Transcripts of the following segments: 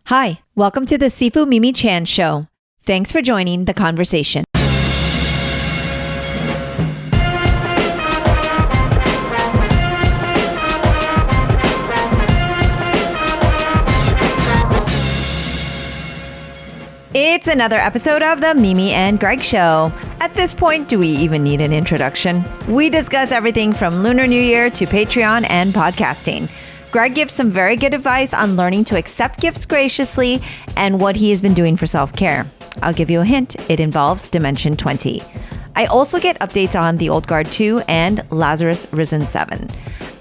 Hi, welcome to the Sifu Mimi Chan Show. Thanks for joining the conversation. It's another episode of the Mimi and Greg Show. At this point, do we even need an introduction? We discuss everything from Lunar New Year to Patreon and podcasting. Greg gives some very good advice on learning to accept gifts graciously and what he has been doing for self-care. I'll give you a hint. It involves Dimension 20. I also get updates on The Old Guard 2 and Lazarus Risen 7.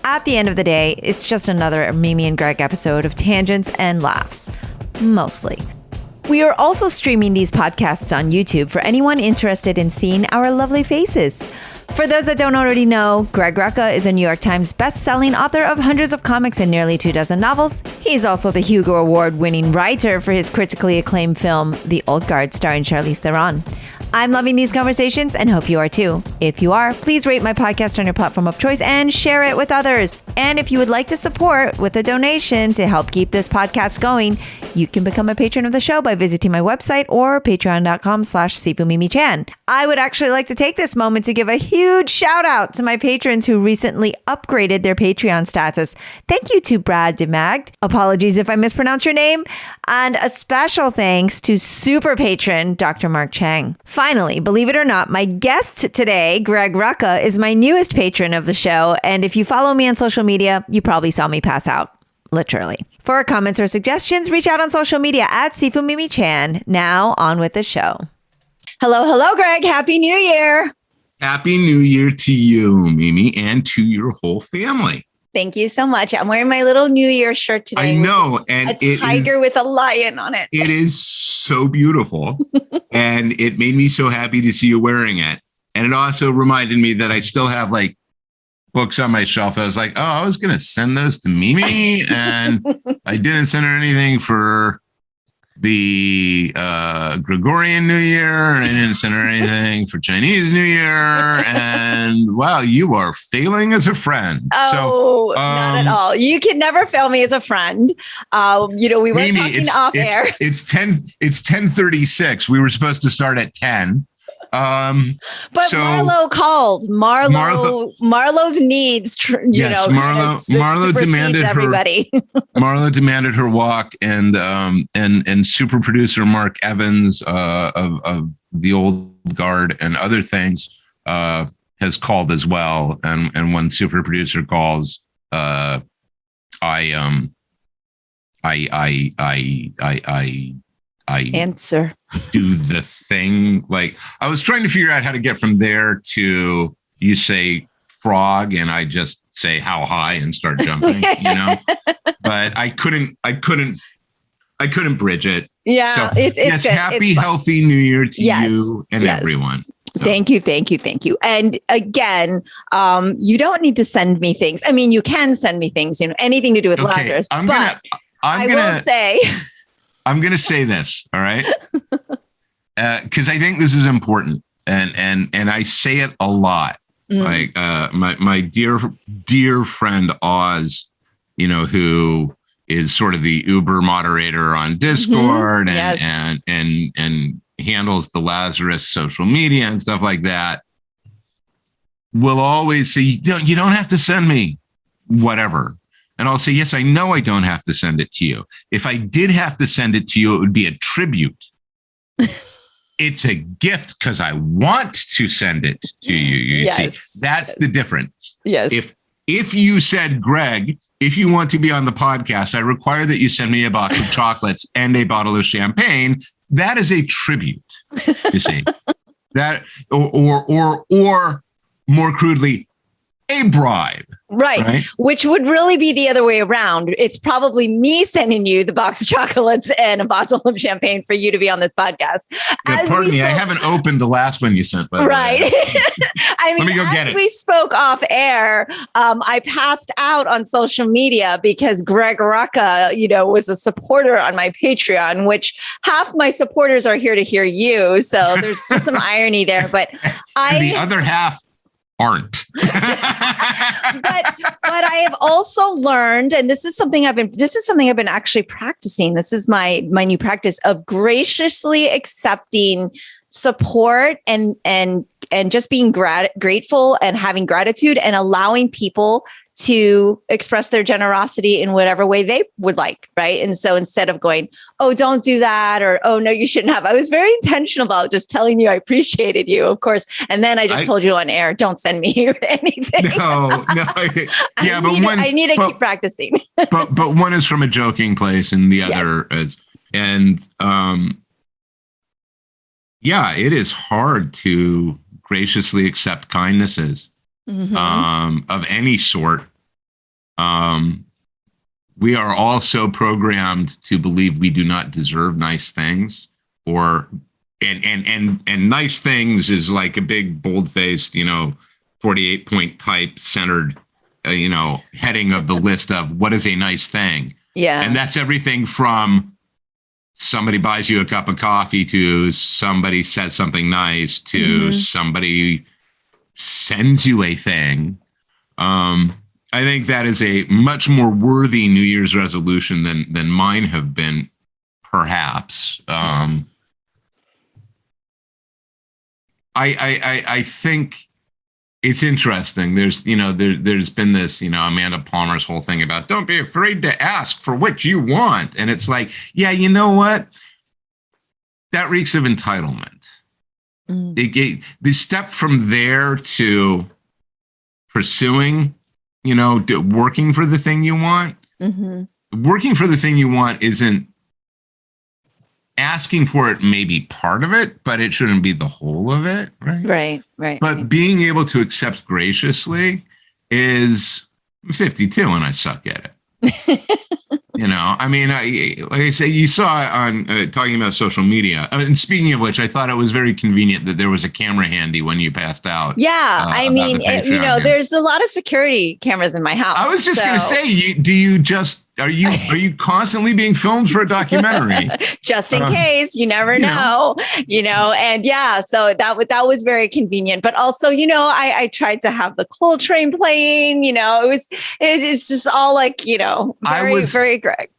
At the end of the day, it's just another Mimi and Greg episode of tangents and laughs. Mostly. We are also streaming these podcasts on YouTube for anyone interested in seeing our lovely faces. For those that don't already know, Greg Rucka is a New York Times best-selling author of hundreds of comics and nearly 24 novels. He's also the Hugo Award-winning writer for his critically acclaimed film, The Old Guard, starring Charlize Theron. I'm loving these conversations and hope you are too. If you are, please rate my podcast on your platform of choice and share it with others. And if you would like to support with a donation to help keep this podcast going, you can become a patron of the show by visiting my website or patreon.com/SifuMimiChan. I would actually like to take this moment to give a huge shout out to my patrons who recently upgraded their Patreon status. Thank you to Brad DeMagd. Apologies if I mispronounced your name. And a special thanks to super patron, Dr. Mark Chang. Finally, believe it or not, my guest today, Greg Rucka, is my newest patron of the show. And if you follow me on social media, you probably saw me pass out. Literally. For comments or suggestions, reach out on social media at SifuMimiChan. Now on with the show. Hello, Greg. Happy New Year. Happy New Year to you, Mimi, and to your whole family. Thank you so much. I'm wearing my little New Year shirt today. I know. And a tiger with a lion on it. It is so beautiful. And it made me so happy to see you wearing it. And it also reminded me that I still have like books on my shelf. I was like, I was going to send those to Mimi. And I didn't send her anything for the Gregorian New Year. And I didn't send her anything for Chinese New Year. And wow, you are failing as a friend. Oh, not at all. You can never fail me as a friend. We were Mimi, talking off air. It's 10:36. We were supposed to start at 10. But so Marlo called. Marlo's needs. Marlo demanded everybody. Marlo demanded her walk, and super producer Mark Evans of The Old Guard and other things has called as well. And when super producer calls, I answer. Do the thing. Like I was trying to figure out how to get from there to you say frog and I just say how high and start jumping, but I couldn't bridge it. Yeah. So, it's good. Happy, healthy New Year to you and everyone. So. Thank you. And again, you don't need to send me things. I mean, you can send me things, anything to do with Lazarus, I will say, I'm going to say this, all right? Because I think this is important, and I say it a lot. Like my dear friend Oz, who is sort of the Uber moderator on Discord and handles the Lazarus social media and stuff like that, will always say, you don't have to send me whatever. And I'll say, yes, I know I don't have to send it to you. If I did have to send it to you, it would be a tribute. It's a gift because I want to send it to you. You see, that's the difference. Yes. If you said, Greg, if you want to be on the podcast, I require that you send me a box of chocolates and a bottle of champagne. That is a tribute. You see that, or more crudely, a bribe. Right. Which would really be the other way around. It's probably me sending you the box of chocolates and a bottle of champagne for you to be on this podcast. Pardon me, I haven't opened the last one you sent. Right. I mean, let me go get it. We spoke off air. I passed out on social media because Greg Rucka, was a supporter on my Patreon, which half my supporters are here to hear you. So there's just some irony there. But the other half aren't. I have also learned, and this is something I've been actually practicing. This is my new practice of graciously accepting support and just being grateful and having gratitude and allowing people to express their generosity in whatever way they would like, right? And so instead of going, oh, don't do that, or oh no, you shouldn't have, I was very intentional about just telling you I appreciated you, of course. And then I told you on air, don't send me anything. No. Yeah, I need to keep practicing. but one is from a joking place and the other is, and yeah, it is hard to graciously accept kindnesses. Of any sort. We are all so programmed to believe we do not deserve nice things, or and nice things is like a big bold-faced, 48-point type centered, heading of the list of what is a nice thing. Yeah. And that's everything from somebody buys you a cup of coffee to somebody says something nice to somebody sends you a thing. I think that is a much more worthy New Year's resolution than mine have been, perhaps. I think it's interesting. There's been this, Amanda Palmer's whole thing about don't be afraid to ask for what you want, and it's like, yeah, you know what? That reeks of entitlement. The step from there to pursuing, working for the thing you want. Working for the thing you want isn't asking for it, maybe part of it, but it shouldn't be the whole of it, right? Right. But being able to accept graciously is 52 and I suck at it. Like I say, you saw on talking about social media. And speaking of which, I thought it was very convenient that there was a camera handy when you passed out. Yeah, there's a lot of security cameras in my house. I was just going to say, are you constantly being filmed for a documentary? Just in case, you never know, and yeah, so that was very convenient. But also, I tried to have the Coltrane playing, it's just all like, very Greg.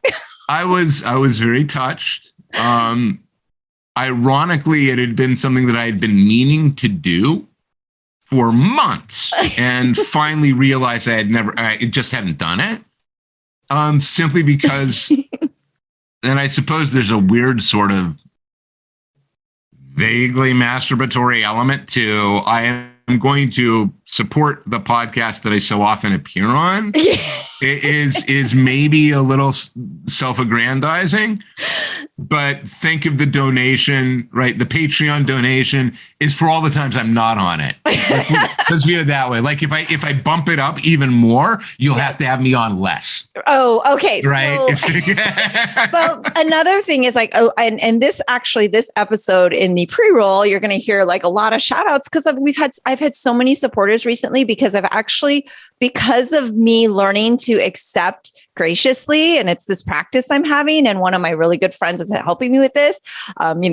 I was very touched. Ironically, it had been something that I had been meaning to do for months and finally realized I just hadn't done it. Simply because, and I suppose there's a weird sort of vaguely masturbatory element to, I am going to support the podcast that I so often appear on. It is maybe a little self-aggrandizing, but think of the donation, right? The Patreon donation is for all the times I'm not on it. Let's view it that way. Like if I bump it up even more, you'll have to have me on less. Oh, okay. Right. Well, another thing is like, and this episode in the pre-roll, you're going to hear like a lot of shout outs because I've had so many supporters recently because because of me learning to accept graciously. And it's this practice I'm having. And one of my really good friends is helping me with this,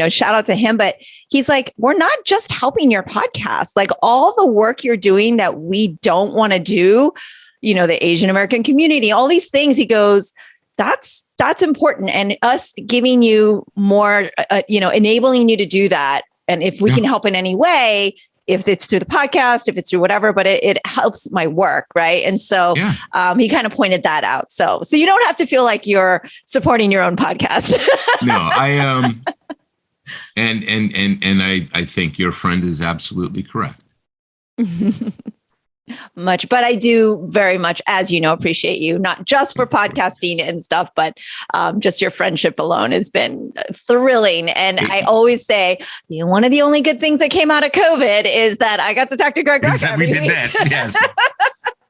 shout out to him, but he's like, we're not just helping your podcast, like all the work you're doing that we don't want to do, the Asian American community, all these things. He goes, that's important. And us giving you more, enabling you to do that. And if we can help in any way, if it's through the podcast, if it's through whatever, but it helps my work. Right. And so he kind of pointed that out. So you don't have to feel like you're supporting your own podcast. No, I and I think your friend is absolutely correct. But I do very much, as you know, appreciate you, not just for podcasting and stuff, but just your friendship alone has been thrilling. And I always say, one of the only good things that came out of COVID is that I got to talk to Greg Rucka. We did this, yes.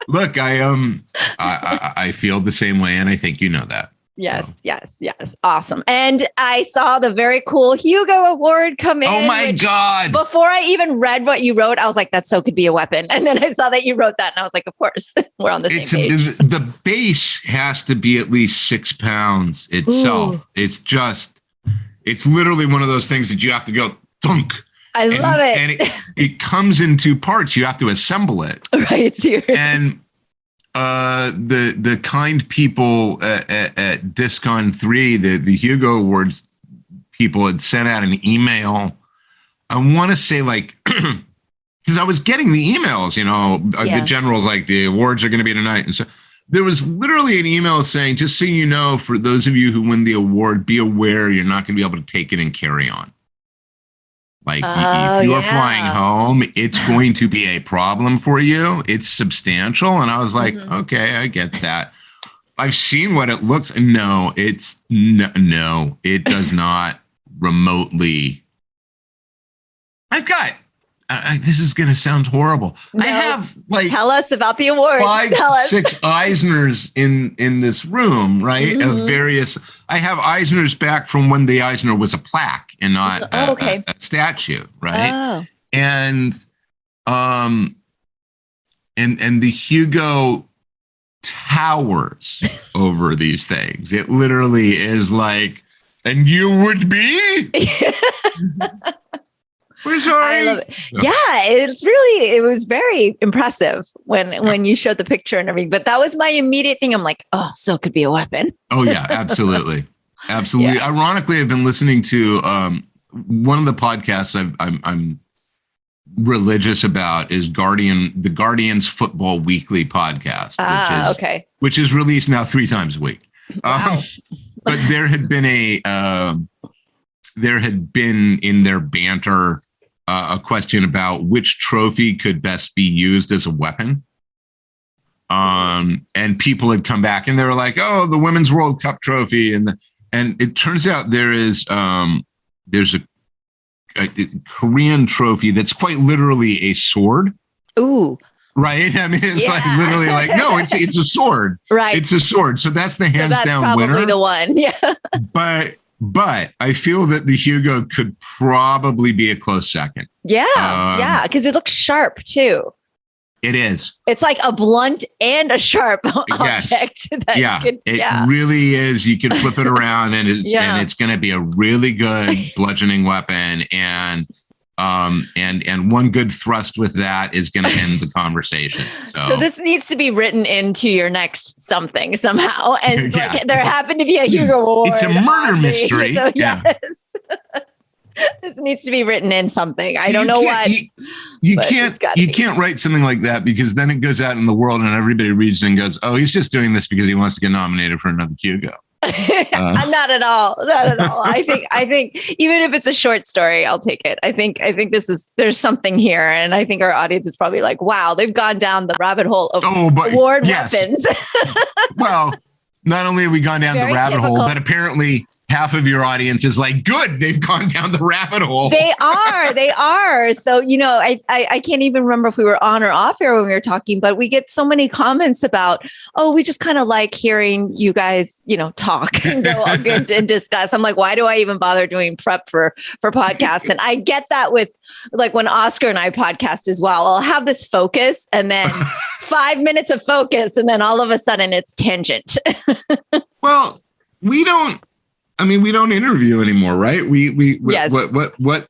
Look, I feel the same way, and I think you know that. Yes, yes. Awesome. And I saw the very cool Hugo Award come in. Oh my God. Before I even read what you wrote, I was like, that so could be a weapon. And then I saw that you wrote that and I was like, of course, we're on the same page. The base has to be at least 6 pounds itself. Ooh. It's literally one of those things that you have to go thunk. I love it. And it comes in two parts. You have to assemble it. Right. Seriously. And the kind people at Discon 3, the Hugo Awards people had sent out an email. I want to say like, because I was getting the emails, the generals like the awards are going to be tonight. And so there was literally an email saying, just so you know, for those of you who win the award, be aware you're not going to be able to take it and carry on. Like if you are flying home, it's going to be a problem for you. It's substantial. And I was like, okay, I get that. I've seen what it looks. No, it does not remotely. I've got, this is going to sound horrible. No, I have like, tell us about the awards. 6 Eisners in this room, right? Of various, I have Eisners back from when the Eisner was a plaque and not a statue, right? Oh. And the Hugo towers over these things. It literally is like, and you would be? We're sorry. I love it. Yeah, it was very impressive when you showed the picture and everything. But that was my immediate thing. I'm like, oh, so it could be a weapon. Oh yeah, absolutely. Absolutely. Yeah. Ironically, I've been listening to one of the podcasts I'm religious about is the Guardians Football Weekly podcast, which is released now 3 times a week. Wow. But there had been in their banter a question about which trophy could best be used as a weapon. And people had come back and they were like, oh, the Women's World Cup trophy. And it turns out there's a Korean trophy that's quite literally a sword. Ooh. Right. I mean, it's like literally like, no, it's a sword. Right. It's a sword. So that's the hands down probably winner. The one. Yeah. But I feel that the Hugo could probably be a close second. Yeah. Because it looks sharp too. It is. It's like a blunt and a sharp object. It really is. You can flip it around and it's going to be a really good bludgeoning weapon. And one good thrust with that is going to end the conversation. So this needs to be written into your next something somehow. And there happened to be a Hugo Award. It's a murder mystery. So, yes. This needs to be written in something. I don't know what. You can't write something like that because then it goes out in the world and everybody reads it and goes, oh, he's just doing this because he wants to get nominated for another Hugo. Not at all. I think even if it's a short story, I'll take it. I think there's something here. And I think our audience is probably like, wow, they've gone down the rabbit hole of award weapons. Well, not only have we gone down the rabbit hole, but apparently half of your audience is like, good, they've gone down the rabbit hole. They are. So, I can't even remember if we were on or off air when we were talking, but we get so many comments about, oh, we just kind of like hearing you guys, talk and go and discuss. I'm like, why do I even bother doing prep for podcasts? And I get that with like when Oscar and I podcast as well, I'll have this focus and then 5 minutes of focus. And then all of a sudden it's tangent. Well, we don't interview anymore, right? What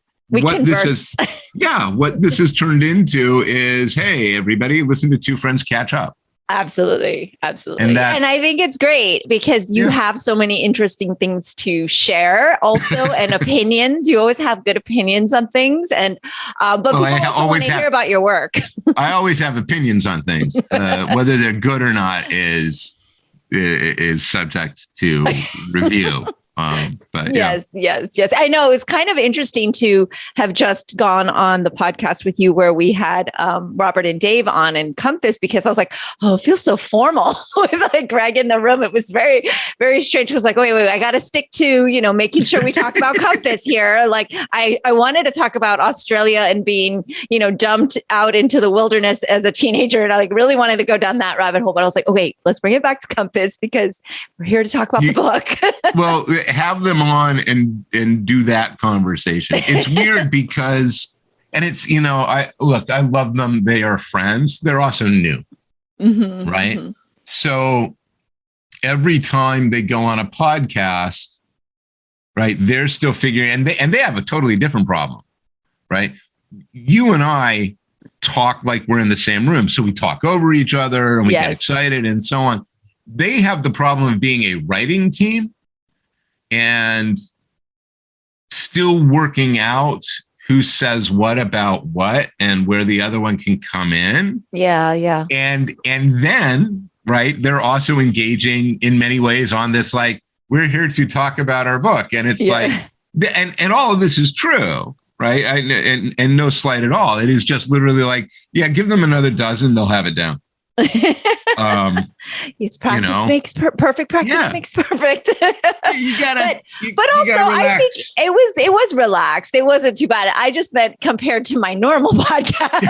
this has turned into is, hey, everybody, listen to two friends catch up. Absolutely. And I think it's great because you have so many interesting things to share also and opinions. You always have good opinions on things. And but people also want to hear about your work. I always have opinions on things. Whether they're good or not is subject to review. But yes. I know it's kind of interesting to have just gone on the podcast with you where we had Robert and Dave on and Compass because I was like, oh, it feels so formal with like Greg in the room. It was very, very strange. I was like, wait, I got to stick to, making sure we talk about Compass here. Like I wanted to talk about Australia and being, dumped out into the wilderness as a teenager. And I like really wanted to go down that rabbit hole, but I was like, okay, let's bring it back to Compass because we're here to talk about the book. Well, have them on and do that conversation. It's weird because, and it's, I love them. They are friends. They're also new. Mm-hmm, right. Mm-hmm. So every time they go on a podcast, right, they're still figuring, and they have a totally different problem. right? You and I talk like we're in the same room. So we talk over each other and we get excited and so on. They have the problem of being a writing team and still working out who says what about what and where the other one can come in. Yeah. And then, right, they're also engaging in many ways on this, like, we're here to talk about our book. And it's like, and all of this is true, right? And no slight at all. It is just literally like, yeah, give them another dozen, they'll have it down. It's practice makes perfect. Practice makes perfect. You gotta, but also I think it was relaxed. It wasn't too bad. I just meant compared to my normal podcast.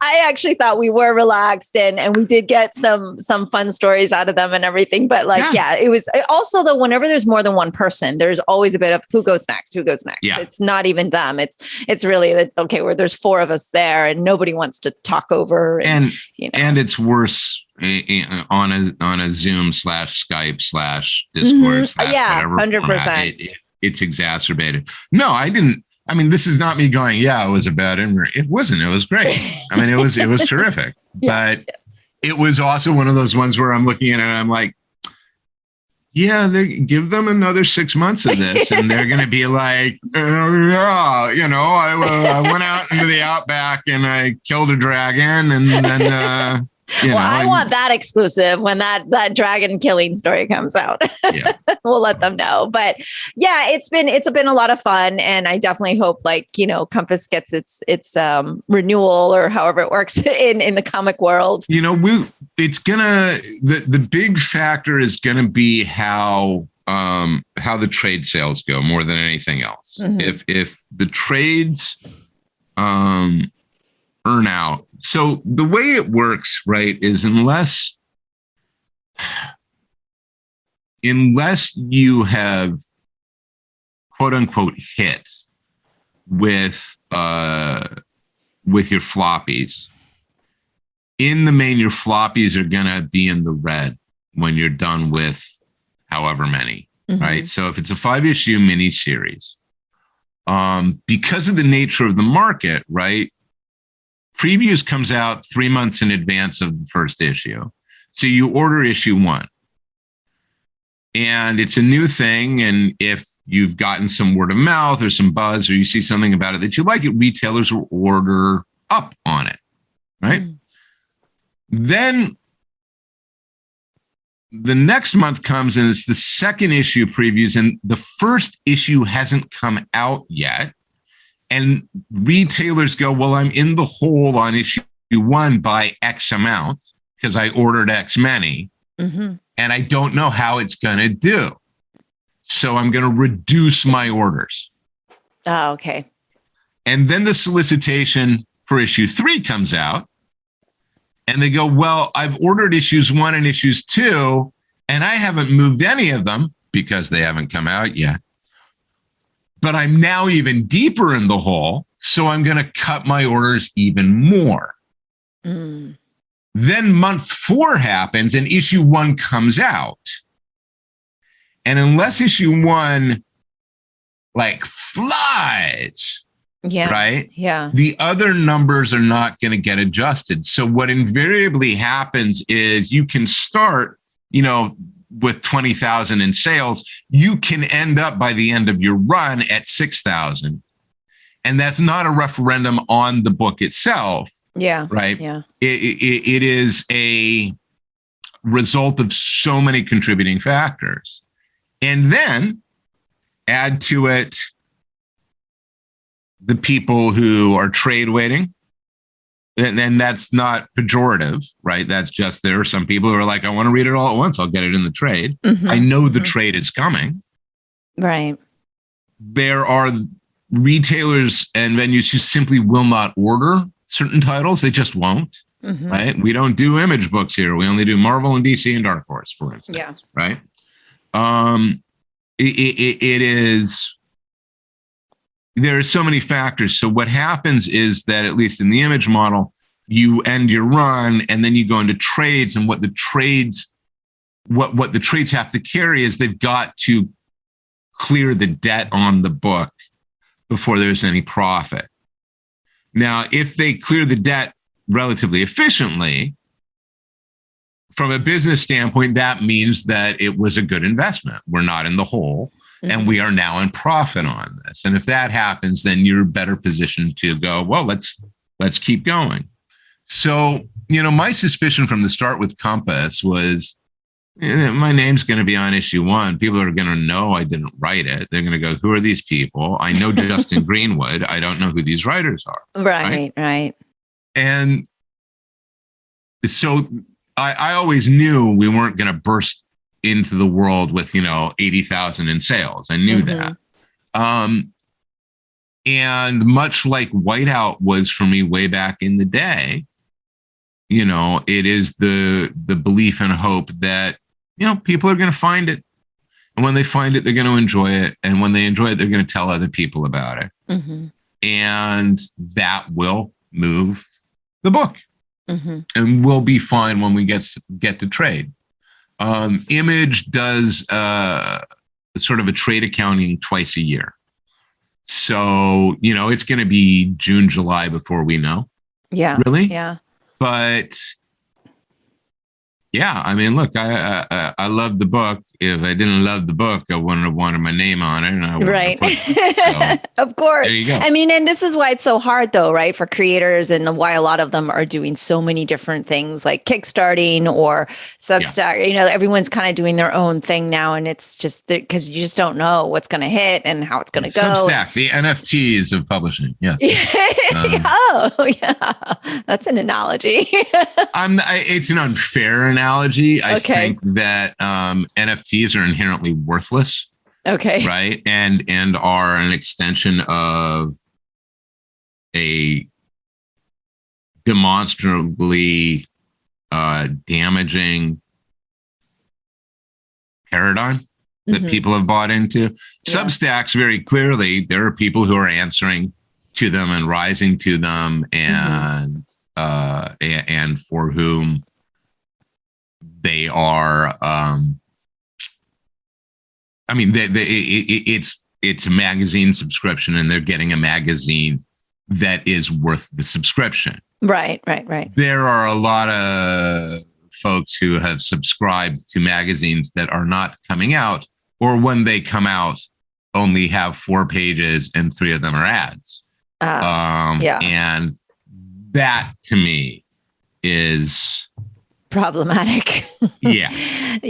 I actually thought we were relaxed and we did get some fun stories out of them and everything. But it was also though, whenever there's more than one person, there's always a bit of who goes next. Yeah. It's not even them. It's really that, okay, where there's four of us there and nobody wants to talk over and and it's worse on a Zoom / Skype / Discord / whatever 100%. It's exacerbated. No, I didn't. I mean, this is not me going, yeah, it was a bad interview. It wasn't. It was great. I mean, it was terrific. But it was also one of those ones where I'm looking at it and I'm like, yeah, give them another 6 months of this, and they're going to be like, I went out into the outback and I killed a dragon, and then, I want that exclusive when that dragon killing story comes out. Yeah. We'll let them know. But yeah, it's been a lot of fun, and I definitely hope Compass gets its renewal or however it works in the comic world. It's gonna the big factor is gonna be how the trade sales go more than anything else. Mm-hmm. If the trades earn out. So the way it works, right, is unless you have quote unquote hit with your floppies, in the main, your floppies are gonna be in the red when you're done with however many, right? So if it's a 5-issue miniseries, because of the nature of the market, right? Previews comes out 3 months in advance of the first issue. So you order issue 1. And it's a new thing. And if you've gotten some word of mouth or some buzz, or you see something about it that you like, retailers will order up on it, right? Then the next month comes and it's the second issue previews, and the first issue hasn't come out yet. And retailers go, well, I'm in the hole on issue 1 by X amount because I ordered X many, and I don't know how it's going to do. So I'm going to reduce my orders. Oh, okay. And then the solicitation for issue 3 comes out, and they go, well, I've ordered issues 1 and issues 2, and I haven't moved any of them because they haven't come out yet. But I'm now even deeper in the hole, so I'm going to cut my orders even more. Then month 4 happens and issue 1 comes out. And unless issue 1 flies, right? Yeah. The other numbers are not going to get adjusted. So what invariably happens is you can start, with 20,000 in sales, you can end up by the end of your run at 6,000. And that's not a referendum on the book itself. Yeah. Right. Yeah. It is a result of so many contributing factors. And then add to it the people who are trade waiting. And that's not pejorative, right? That's just there are some people who are like, I want to read it all at once. I'll get it in the trade. I know the trade is coming. Right. There are retailers and venues who simply will not order certain titles. They just won't, right? We don't do image books here. We only do Marvel and DC and Dark Horse, for instance. Yeah. Right. It is. There are so many factors. So what happens is that, at least in the image model, you end your run and then you go into trades, and what the trades have to carry is they've got to clear the debt on the book before there's any profit. Now, if they clear the debt relatively efficiently, from a business standpoint, that means that it was a good investment. We're not in the hole, and we are now in profit on this. And if that happens, then you're better positioned to go, well, let's keep going. So, my suspicion from the start with Compass was, my name's going to be on issue 1. People are going to know I didn't write it. They're going to go, who are these people? I know Justin Greenwood. I don't know who these writers are. Right. And so I always knew we weren't going to burst into the world with, 80,000 in sales. I knew that. And much like Whiteout was for me way back in the day, it is the belief and hope that, people are going to find it. And when they find it, they're going to enjoy it. And when they enjoy it, they're going to tell other people about it. And that will move the book. And we'll be fine when we get to trade. Image does sort of a trade accounting twice a year. So, it's going to be June, July before we know. Yeah. Really? Yeah. But yeah, I mean, look, I love the book. If I didn't love the book, I wouldn't have wanted my name on it. And I wouldn't have put it. So, of course. There you go. I mean, and this is why it's so hard though, right? For creators, and why a lot of them are doing so many different things like kickstarting or Substack. Yeah. Everyone's kind of doing their own thing now. And it's just because you just don't know what's going to hit and how it's going to go. Substack, the NFTs of publishing. Yes. Yeah. That's an analogy. It's an unfair analogy. I think that NFTs are inherently worthless. Okay. Right. And are an extension of a demonstrably damaging paradigm that people have bought into. Yeah. Substacks, very clearly, there are people who are answering to them and rising to them, and and for whom they are. I mean, it's a magazine subscription, and they're getting a magazine that is worth the subscription. Right. There are a lot of folks who have subscribed to magazines that are not coming out, or when they come out, only have 4 pages and 3 of them are ads. And that to me is problematic. Yeah.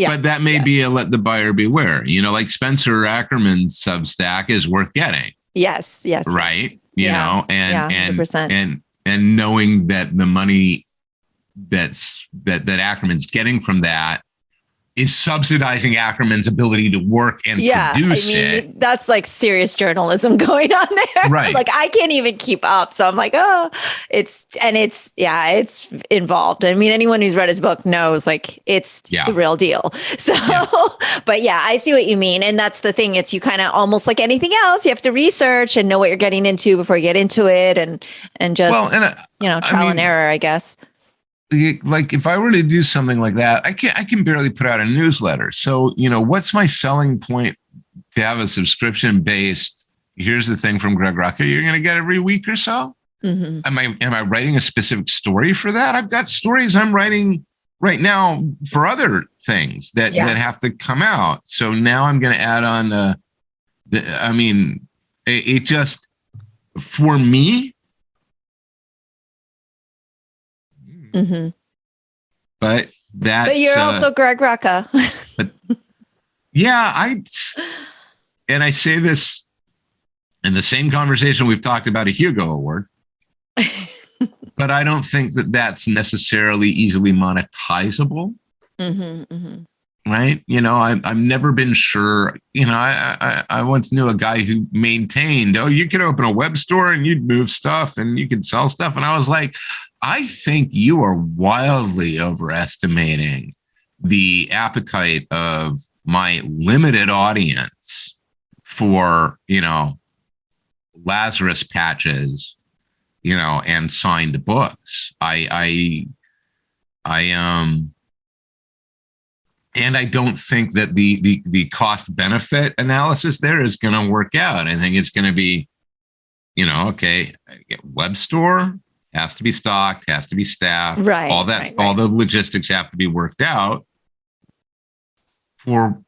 But that may be a let the buyer beware. Like Spencer Ackerman's Substack is worth getting. Yes. Right. You know, and 100%. and knowing that the money that Ackerman's getting from that is subsidizing Ackerman's ability to work and produce it. That's like serious journalism going on there. Right. Like I can't even keep up. So I'm like, it's involved. I mean, anyone who's read his book knows like it's the real deal. So, but I see what you mean. And that's the thing. It's you kind of almost like anything else. You have to research and know what you're getting into before you get into it, and just, trial and error, I guess. Like if I were to do something like that, I can barely put out a newsletter. So, what's my selling point to have a subscription based? Here's the thing from Greg Rucka you're going to get every week or so. Am I writing a specific story for that? I've got stories I'm writing right now for other things that have to come out. So now I'm going to add on. It just, for me. But you're also Greg Rucka. I say this in the same conversation we've talked about a Hugo Award, but I don't think that that's necessarily easily monetizable. Right. I've never been sure, I once knew a guy who maintained, you could open a web store and you'd move stuff and you could sell stuff. And I was like, I think you are wildly overestimating the appetite of my limited audience for, Lazarus patches, and signed books. And I don't think that the cost benefit analysis there is going to work out. I think it's going to be okay, web store has to be stocked, has to be staffed, Right. all that, all the logistics have to be worked out for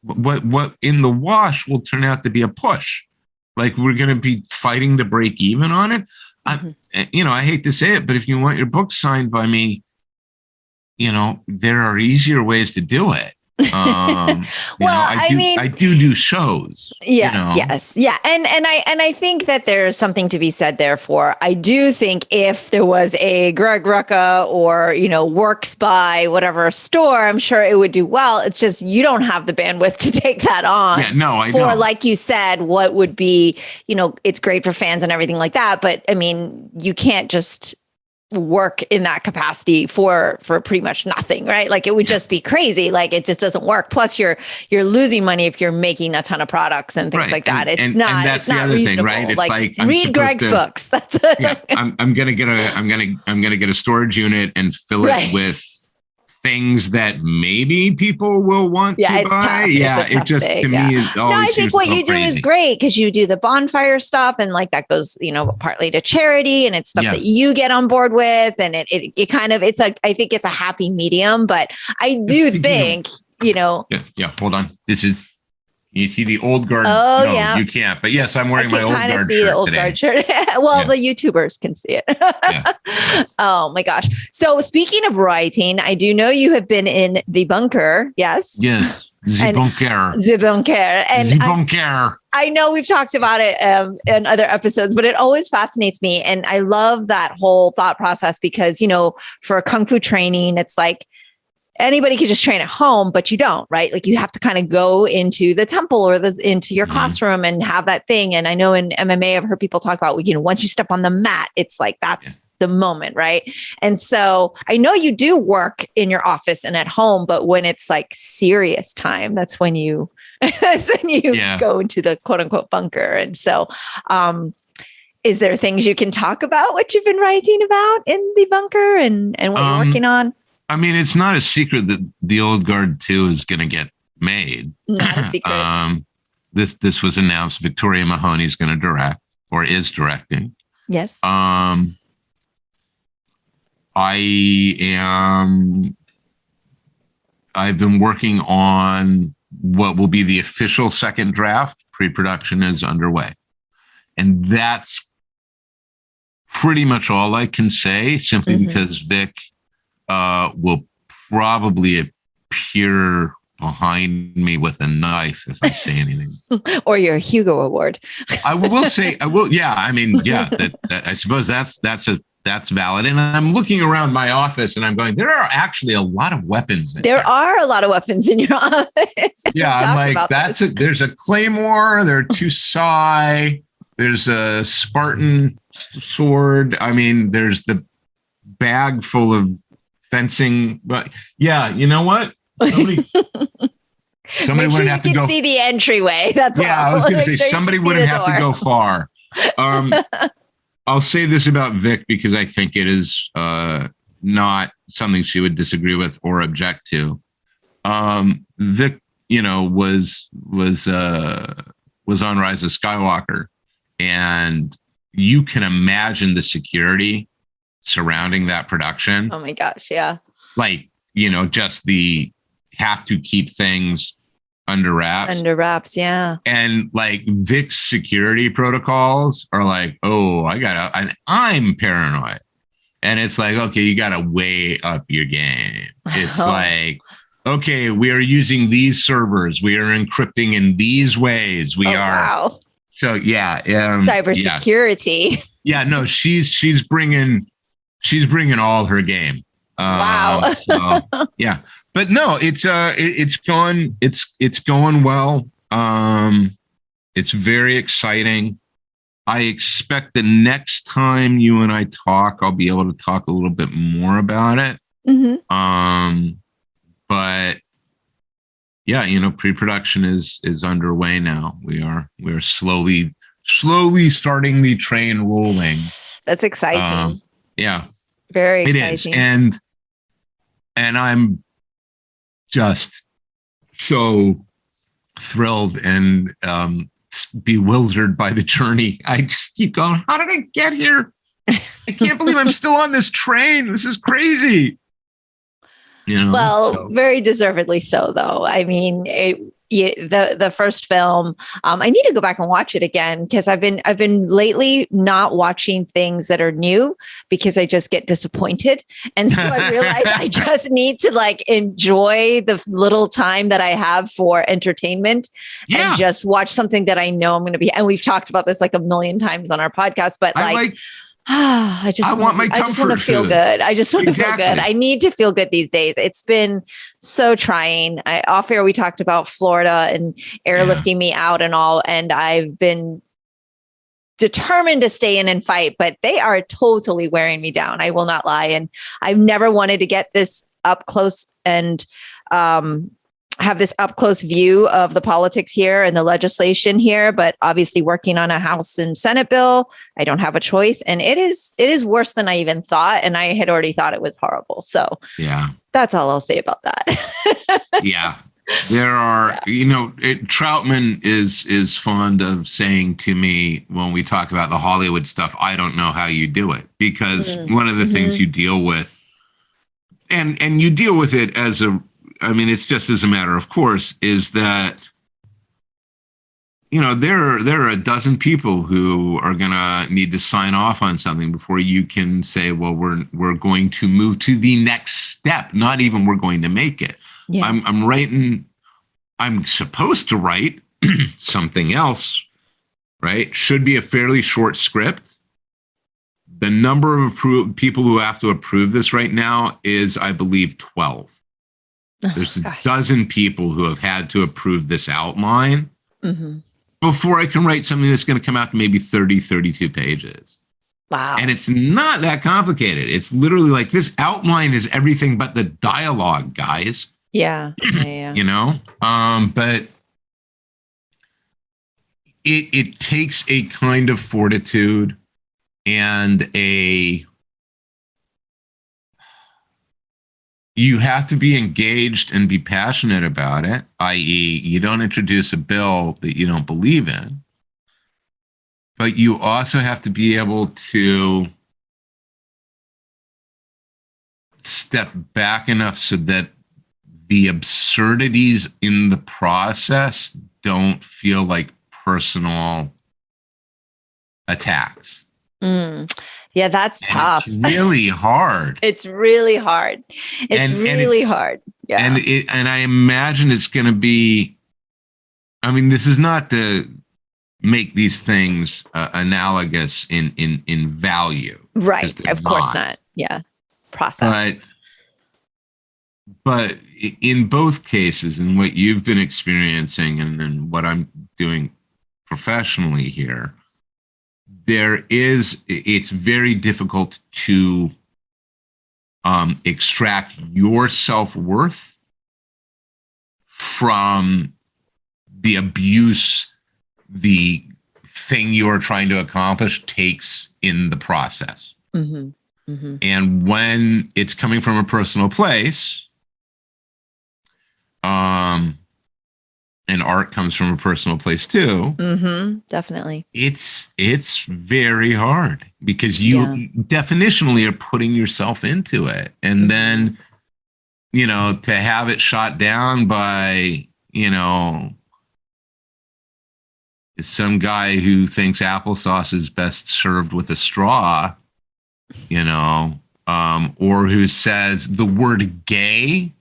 what in the wash will turn out to be a push. Like we're going to be fighting to break even on it. I hate to say it, but if you want your book signed by me, there are easier ways to do it. I do shows. Yes. Yeah. And I think that there's something to be said there for, I do think if there was a Greg Rucka or, Works by whatever store, I'm sure it would do well. It's just, you don't have the bandwidth to take that on. Yeah, no, I know. For, like you said, what would be, it's great for fans and everything like that. But I mean, you can't just work in that capacity for pretty much nothing, right? Like it would just be crazy. Like it just doesn't work. Plus you're losing money if you're making a ton of products and things like that. It's not, and that's it's not the other reasonable. thing, right? It's like read Greg's books. That's it. I'm gonna get a storage unit and fill it with things that maybe people will want to buy. Tough. It just thing, to me is always. No, I think what you do is great because you do the bonfire stuff and like that goes, partly to charity and it's stuff that you get on board with, and it kind of I think it's a happy medium, but I do think Yeah. Hold on. This is. You see the old guard? Oh, no, yeah. You can't. But yes, I'm wearing my old guard shirt the old guard shirt. Well, the YouTubers can see it. Oh my gosh. So speaking of writing, I do know you have been in the bunker. Yes. Yes. The bunker. The bunker. And the bunker. I know we've talked about it in other episodes, but it always fascinates me. And I love that whole thought process because, for Kung Fu training, it's like, anybody could just train at home, but you don't, right? Like you have to kind of go into the temple or into your classroom and have that thing. And I know in MMA, I've heard people talk about, once you step on the mat, it's like, that's the moment. Right. And so I know you do work in your office and at home, but when it's like serious time, that's when you go into the quote unquote bunker. And so, is there things you can talk about what you've been writing about in the bunker and what you're working on? I mean, it's not a secret that the Old Guard 2 is going to get made. Not a secret. This was announced. Victoria Mahoney's going to direct or is directing. Yes. I've been working on what will be the official second draft. Pre-production is underway. And that's pretty much all I can say, simply because Vic will probably appear behind me with a knife if I say anything. Or your Hugo Award. I will say, yeah. I mean, yeah, that I suppose that's valid. And I'm looking around my office and I'm going, there are actually a lot of weapons in there. Are a lot of weapons in your office. Yeah, I'm like, there's a claymore, there are 2 sai, there's a Spartan sword. I mean, there's the bag full of fencing, but yeah, you know what? Somebody wouldn't have to go. See the entryway. That's I was going to say somebody wouldn't have to go far. I'll say this about Vic because I think it is not something she would disagree with or object to. Vic, was on Rise of Skywalker, and you can imagine the security surrounding that production. Oh my gosh, yeah. Like, just the have to keep things under wraps. Under wraps, yeah. And like Vic's security protocols are like, I'm paranoid. And it's like, okay, you got to weigh up your game. It's like, okay, we are using these servers. We are encrypting in these ways. We are. Wow. So yeah. Cybersecurity. Yeah, no, she's bringing all her game. Wow. So, yeah, but no, it's going well. It's very exciting. I expect the next time you and I talk, I'll be able to talk a little bit more about it. But yeah, pre-production is underway now. We are slowly starting the train rolling. That's exciting. Yeah. Very exciting. It is. And I'm just so thrilled and bewildered by the journey. I just keep going, how did I get here? I can't believe I'm still on this train. This is crazy. Well, very deservedly so, though. I mean, the first film, I need to go back and watch it again, because I've been lately not watching things that are new because I just get disappointed. And so I realize I just need to like enjoy the little time that I have for entertainment and just watch something that I know I'm going to be. And we've talked about this like a million times on our podcast, but I want to feel good. I just want to feel good. I need to feel good these days. It's been so trying. Off air, we talked about Florida and airlifting me out and all, and I've been determined to stay in and fight, but they are totally wearing me down. I will not lie. And I've never wanted to get this up close and have this up close view of the politics here and the legislation here, but obviously working on a House and Senate bill, I don't have a choice. And it is worse than I even thought. And I had already thought it was horrible. So that's all I'll say about that. There are, Troutman is fond of saying to me when we talk about the Hollywood stuff, I don't know how you do it, because one of the things you deal with, and you deal with it it's just as a matter of course, is that, there are a dozen people who are going to need to sign off on something before you can say, well, we're going to move to the next step. Not even we're going to make it. Yeah. I'm supposed to write something else, right? Should be a fairly short script. The number of people who have to approve this right now is, I believe, 12. There's a dozen people who have had to approve this outline before I can write something that's going to come out to maybe 30, 32 pages. Wow. And it's not that complicated. It's literally like, this outline is everything but the dialogue, guys. Yeah. But it takes a kind of fortitude and you have to be engaged and be passionate about it, i.e., you don't introduce a bill that you don't believe in, but you also have to be able to step back enough so that the absurdities in the process don't feel like personal attacks. Yeah, that's tough. It's really hard. It's really hard. It's hard. Yeah. And I imagine it's going to be, this is not to make these things analogous in value. Right. Of course not. Yeah. Process. But in both cases, in what you've been experiencing and what I'm doing professionally here, it's very difficult to extract your self-worth from the abuse the thing you're trying to accomplish takes in the process. And when it's coming from a personal place, and art comes from a personal place too. Definitely. It's very hard because you definitionally are putting yourself into it. And then, to have it shot down by, some guy who thinks applesauce is best served with a straw, or who says the word gay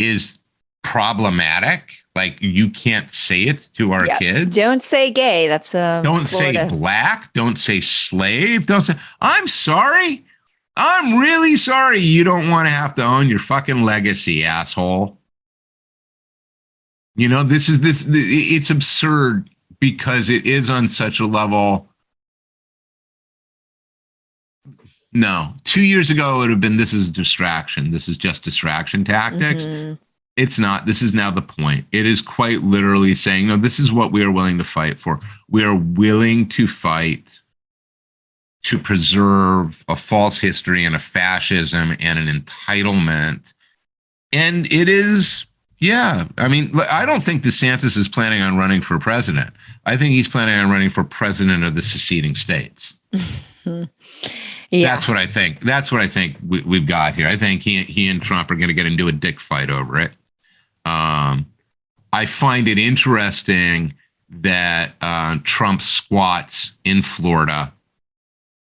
is problematic. Like, you can't say it to our kids. Don't say gay. That's don't Florida. Say black. Don't say slave. Don't say, I'm sorry. I'm really sorry. You don't want to have to own your fucking legacy, asshole. It's absurd because it is on such a level. No, 2 years ago, it would have been, this is distraction. This is just distraction tactics. It's not. This is now the point. It is quite literally saying, no, this is what we are willing to fight for. We are willing to fight to preserve a false history and a fascism and an entitlement. And it is Yeah. I mean, I don't think DeSantis is planning on running for president. I think he's planning on running for president of the seceding states. Yeah. That's what I think. That's what I think we've got here. I think he and Trump are going to get into a dick fight over it. I find it interesting that Trump squats in Florida.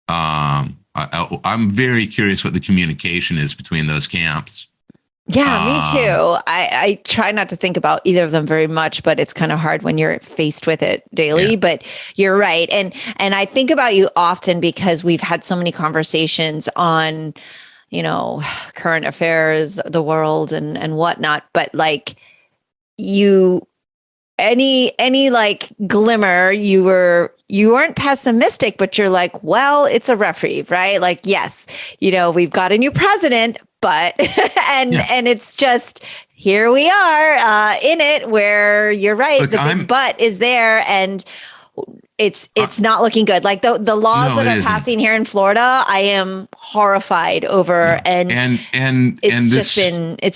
I'm very curious what the communication is between those camps. Yeah, me too. I try not to think about either of them very much, but it's kind of hard when you're faced with it daily. Yeah. But you're right. And I think about you often because we've had so many conversations on, current affairs, the world and whatnot. But like any like glimmer, you weren't pessimistic, but you're like, well, it's a reprieve, right? Like, yes, we've got a new president, but and it's just here we are in it where you're right. Look, the big but is there, and it's not looking good. Like the laws that are passing here in Florida, I am horrified over, and it's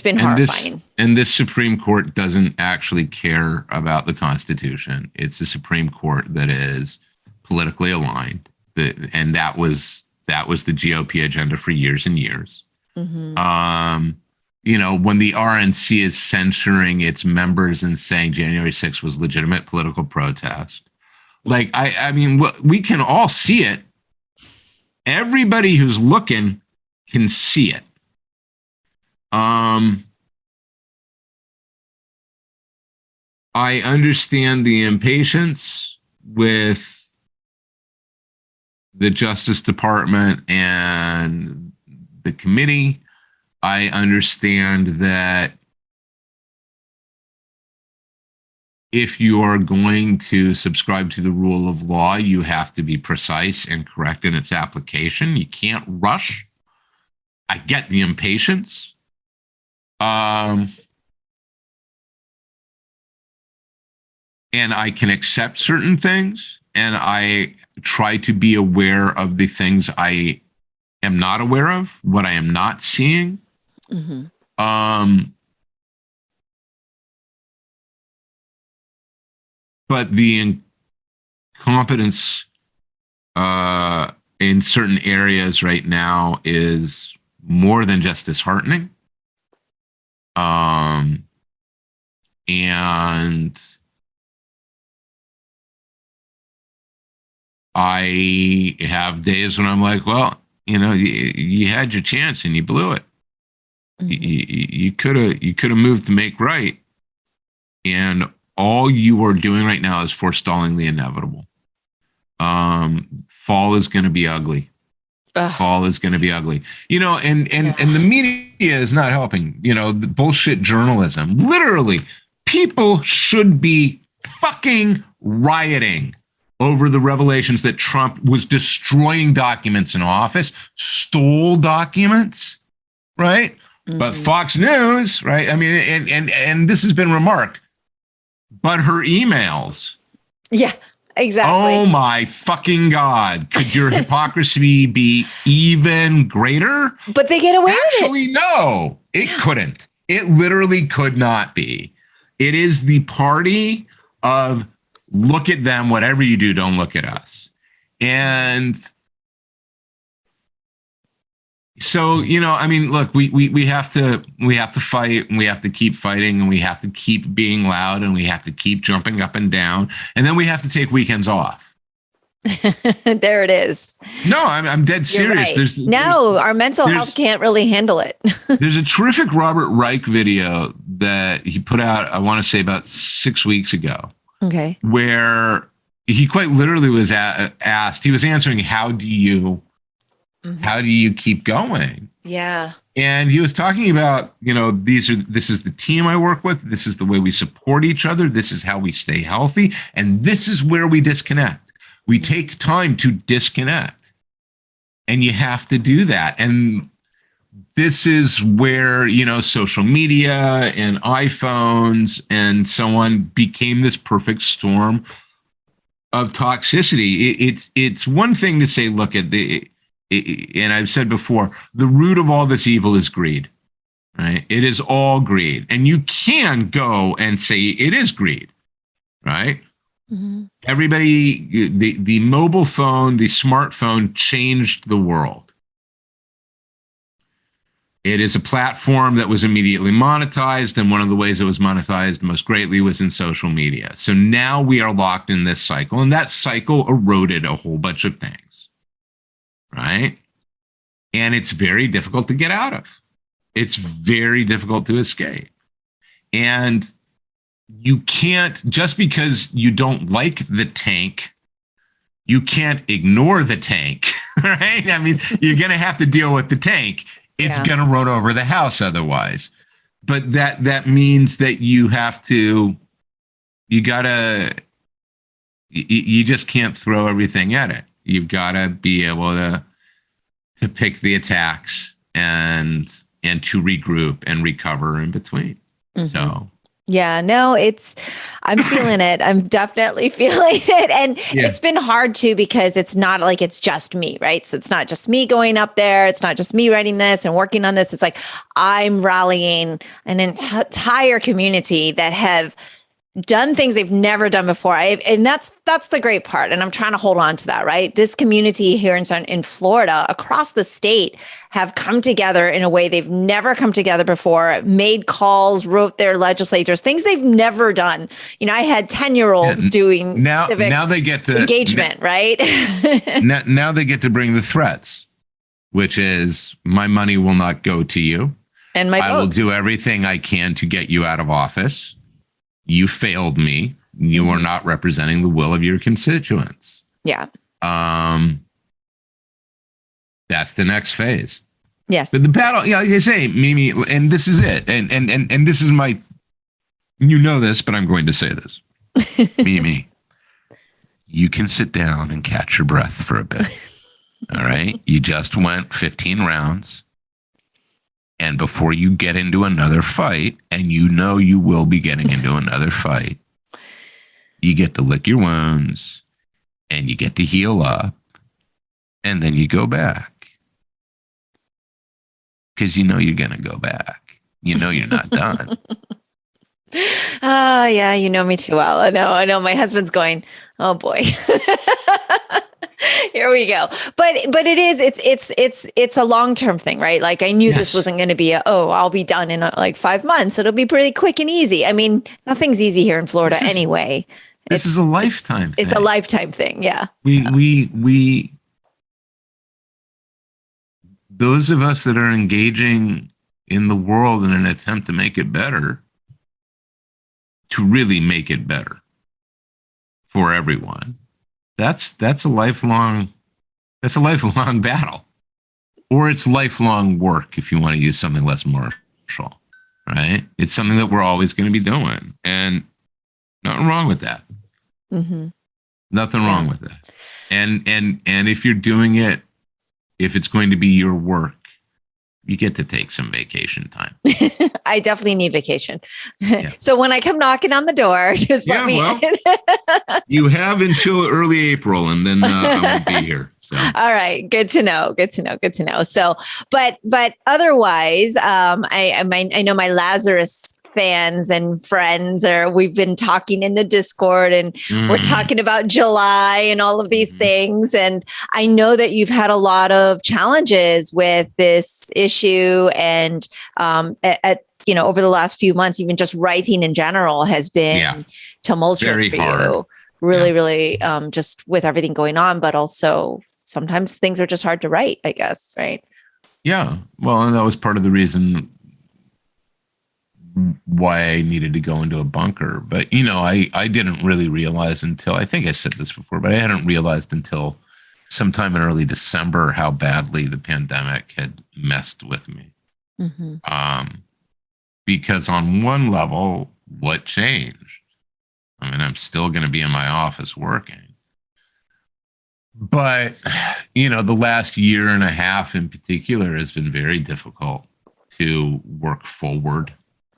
been horrifying. And this Supreme Court doesn't actually care about the Constitution. It's a Supreme Court that is politically aligned, and that was the GOP agenda for years and years. Mm-hmm. When the RNC is censoring its members and saying January 6th was legitimate political protest, like, I mean, we can all see it. Everybody who's looking can see it. I understand the impatience with the Justice Department and the committee. I understand that if you are going to subscribe to the rule of law, you have to be precise and correct in its application. You can't rush. I get the impatience. And I can accept certain things, and I try to be aware of the things I am not aware of, what I am not seeing. Mm-hmm. But the incompetence in certain areas right now is more than just disheartening. And I have days when I'm like, well, you had your chance and you blew it. Mm-hmm. You could have moved to make right. And all you are doing right now is forestalling the inevitable. Fall is going to be ugly. Fall is going to be ugly. And the media is not helping. The bullshit journalism. Literally, people should be fucking rioting over the revelations that Trump was destroying documents in office, stole documents, right? Mm-hmm. But Fox News, right? I mean, and this has been remarked. But her emails. Yeah, exactly. Oh my fucking God. Could your hypocrisy be even greater? But they get away with it. Actually, no, it couldn't. It literally could not be. It is the party of look at them, whatever you do, don't look at us. And so, I mean, look, we have to fight, and we have to keep fighting, and we have to keep being loud, and we have to keep jumping up and down, and then we have to take weekends off. There it is. No, I'm dead serious. Right. Our mental health can't really handle it. There's a terrific Robert Reich video that he put out, I want to say about 6 weeks ago. Okay. Where he quite literally was asked, he was answering, how do you keep going? Yeah. And he was talking about, this is the team I work with. This is the way we support each other. This is how we stay healthy. And this is where we disconnect. We take time to disconnect, and you have to do that. And this is where, social media and iPhones and so on became this perfect storm of toxicity. It's one thing to say, look at and I've said before, the root of all this evil is greed. right? It is all greed. And you can go and say it is greed, right? Mm-hmm. Everybody, the mobile phone, the smartphone changed the world. It is a platform that was immediately monetized, and one of the ways it was monetized most greatly was in social media. So now we are locked in this cycle, and that cycle eroded a whole bunch of things, right? And it's very difficult to get out of. It's very difficult to escape. And you can't, just because you don't like the tank, you can't ignore the tank, right? I mean, you're going to have to deal with the tank. It's going to run over the house otherwise. But that means that you just can't throw everything at it. You've got to be able to pick the attacks and to regroup and recover in between. Mm-hmm. So. Yeah, no, I'm feeling it. I'm definitely feeling it. And it's been hard too, because it's not like it's just me, right? So it's not just me going up there. It's not just me writing this and working on this. It's like I'm rallying an entire community that have done things they've never done before. And that's the great part. And I'm trying to hold on to that, right? This community here in Florida, across the state, have come together in a way they've never come together before, made calls, wrote their legislators, things they've never done. You know, I had 10-year-olds doing civic now they get to engagement, right? now they get to bring the threats, which is my money will not go to you. And I will do everything I can to get you out of office. You failed me. You are not representing the will of your constituents. Yeah. That's the next phase. Yes. But the battle, like I say, Mimi, and this is it. And this is my, you know this, but I'm going to say this. Mimi, you can sit down and catch your breath for a bit. All right. You just went 15 rounds. And before you get into another fight, and you know you will be getting into another fight, you get to lick your wounds and you get to heal up, and then you go back. Because you know you're going to go back. You know you're not done. Oh, yeah, you know me too well. I know. My husband's going, oh boy. Here we go. But it's a long-term thing, right? Like I knew this wasn't going to be I'll be done in like 5 months. It'll be pretty quick and easy. I mean, nothing's easy here in Florida anyway. This is a lifetime thing. It's a lifetime thing. Yeah. We those of us that are engaging in the world in an attempt to make it better, to really make it better for everyone. That's a lifelong battle, or it's lifelong work if you want to use something less martial, right? It's something that we're always going to be doing, and nothing wrong with that. Mm-hmm. Nothing wrong with that. And if you're doing it, if it's going to be your work, you get to take some vacation time. I definitely need vacation. Yeah. So when I come knocking on the door, just let me in. You have until early April, and then I won't be here. So. All right. Good to know. So, but otherwise, I know my Lazarus fans and friends we've been talking in the Discord, and we're talking about July and all of these things. And I know that you've had a lot of challenges with this issue, and over the last few months, even just writing in general has been tumultuous very for hard. you. Really, just with everything going on, but also sometimes things are just hard to write, I guess, right? Yeah. Well, and that was part of the reason why I needed to go into a bunker. But, I didn't really realize until, I think I said this before, but I hadn't realized until sometime in early December how badly the pandemic had messed with me. Mm-hmm. Because on one level, what changed? I mean, I'm still going to be in my office working. But, the last year and a half in particular has been very difficult to work forward.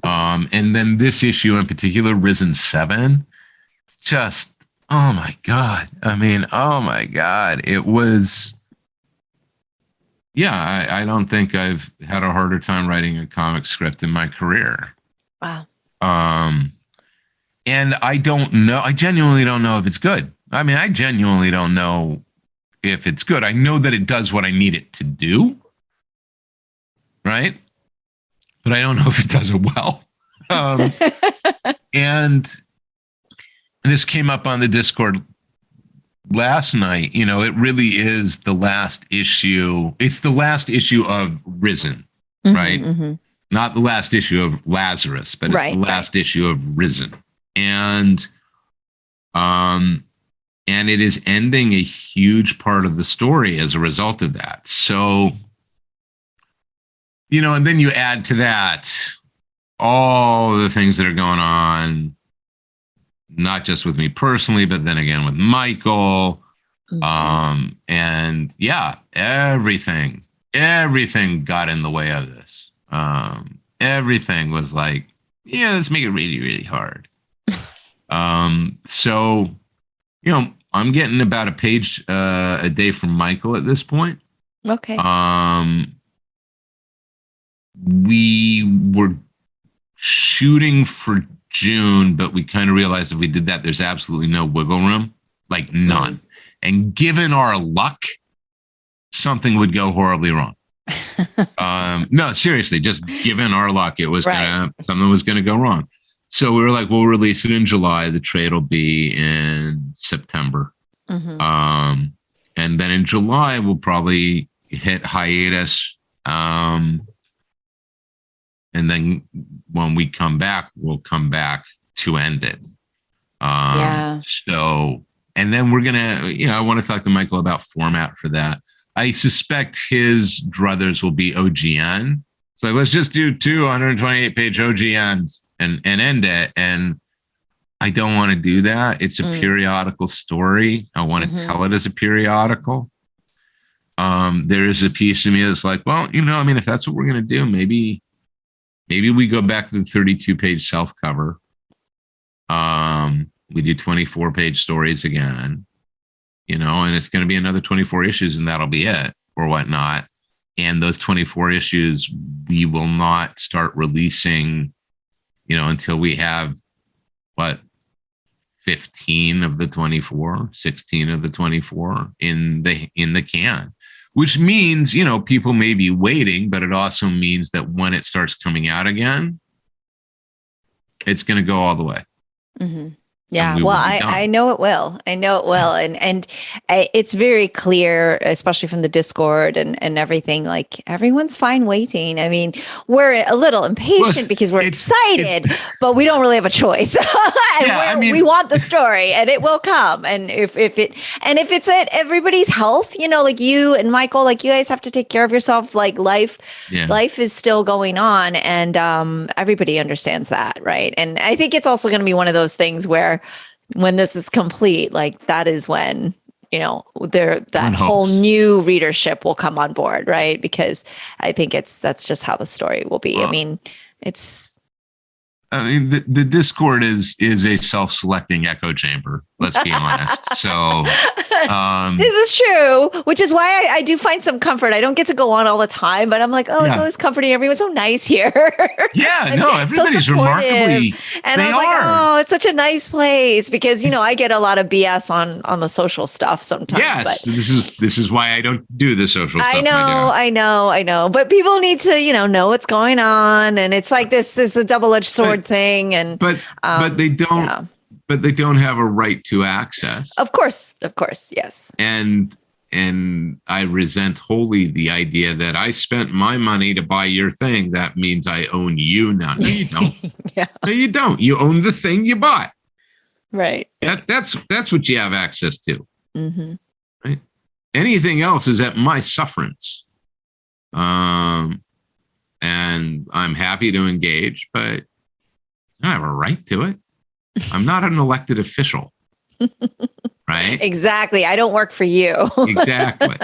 And then this issue in particular, Risen 7, just, oh my God. I mean, oh my God. It was Yeah, I don't think I've had a harder time writing a comic script in my career. Wow. And I don't know. I genuinely don't know if it's good. I mean, I genuinely don't know if it's good. I know that it does what I need it to do, right? But I don't know if it does it well. And this came up on the Discord last night. You know, it really is the last issue. It's the last issue of Risen, right? Mm-hmm. Not the last issue of Lazarus, but it's the last issue of Risen. And it is ending a huge part of the story as a result of that. So, you know, and then you add to that all the things that are going on, not just with me personally, but then again with Michael. Mm-hmm. And yeah, everything got in the way of this. Everything was like, yeah, let's make it really, really hard. So, you know, I'm getting about a page a day from Michael at this point. Okay. We were shooting for June, but we kind of realized if we did that, there's absolutely no wiggle room, like none. And given our luck, something would go horribly wrong. No, seriously, just given our luck, it was something was gonna go wrong. So we were like, we'll release it in July. The trade will be in September. Mm-hmm. And then in July, we'll probably hit hiatus. And then when we come back, we'll come back to end it. So, and then we're going to, you know, I want to talk to Michael about format for that. I suspect his druthers will be OGN. So let's just do 228-page OGNs and end it. And I don't want to do that. It's a periodical story. I want to tell it as a periodical. There is a piece of me that's like, well, you know, I mean, if that's what we're going to do, maybe we go back to the 32-page self-cover. We do 24-page stories again, you know, and it's going to be another 24 issues and that'll be it or whatnot. And those 24 issues, we will not start releasing, you know, until we have 15 of the 24, 16 of the 24 in the can, which means, you know, people may be waiting, but it also means that when it starts coming out again, it's going to go all the way. Mm-hmm. Yeah, well, I know it will. I know it will. And it's very clear, especially from the Discord and everything, like everyone's fine waiting. I mean, we're a little impatient because we're excited, but we don't really have a choice. We want the story and it will come. And if it's at everybody's health, you know, like you and Michael, like you guys have to take care of yourself. Like life is still going on and everybody understands that. Right. And I think it's also going to be one of those things where when this is complete, like that is when, you know, that whole new readership will come on board, right? Because I think that's just how the story will be. I mean, the Discord is a self-selecting echo chamber. Let's be honest. So this is true, which is why I do find some comfort. I don't get to go on all the time, but I'm like, it's always comforting. Everyone's so nice here. Yeah, no, everybody's so remarkably. And I was like, it's such a nice place because, you know, I get a lot of BS on the social stuff sometimes. Yes, but this is why I don't do the social stuff. I know. But people need to, you know what's going on, and it's like this is a double-edged sword thing, and but they don't. Yeah. But they don't have a right to access. Of course, yes. And I resent wholly the idea that I spent my money to buy your thing. That means I own you now. No, you don't. Yeah. No, you don't. You own the thing you bought. Right. That's what you have access to. Mm-hmm. Right. Anything else is at my sufferance. And I'm happy to engage, but I have a right to it. I'm not an elected official, right? Exactly. I don't work for you. Exactly.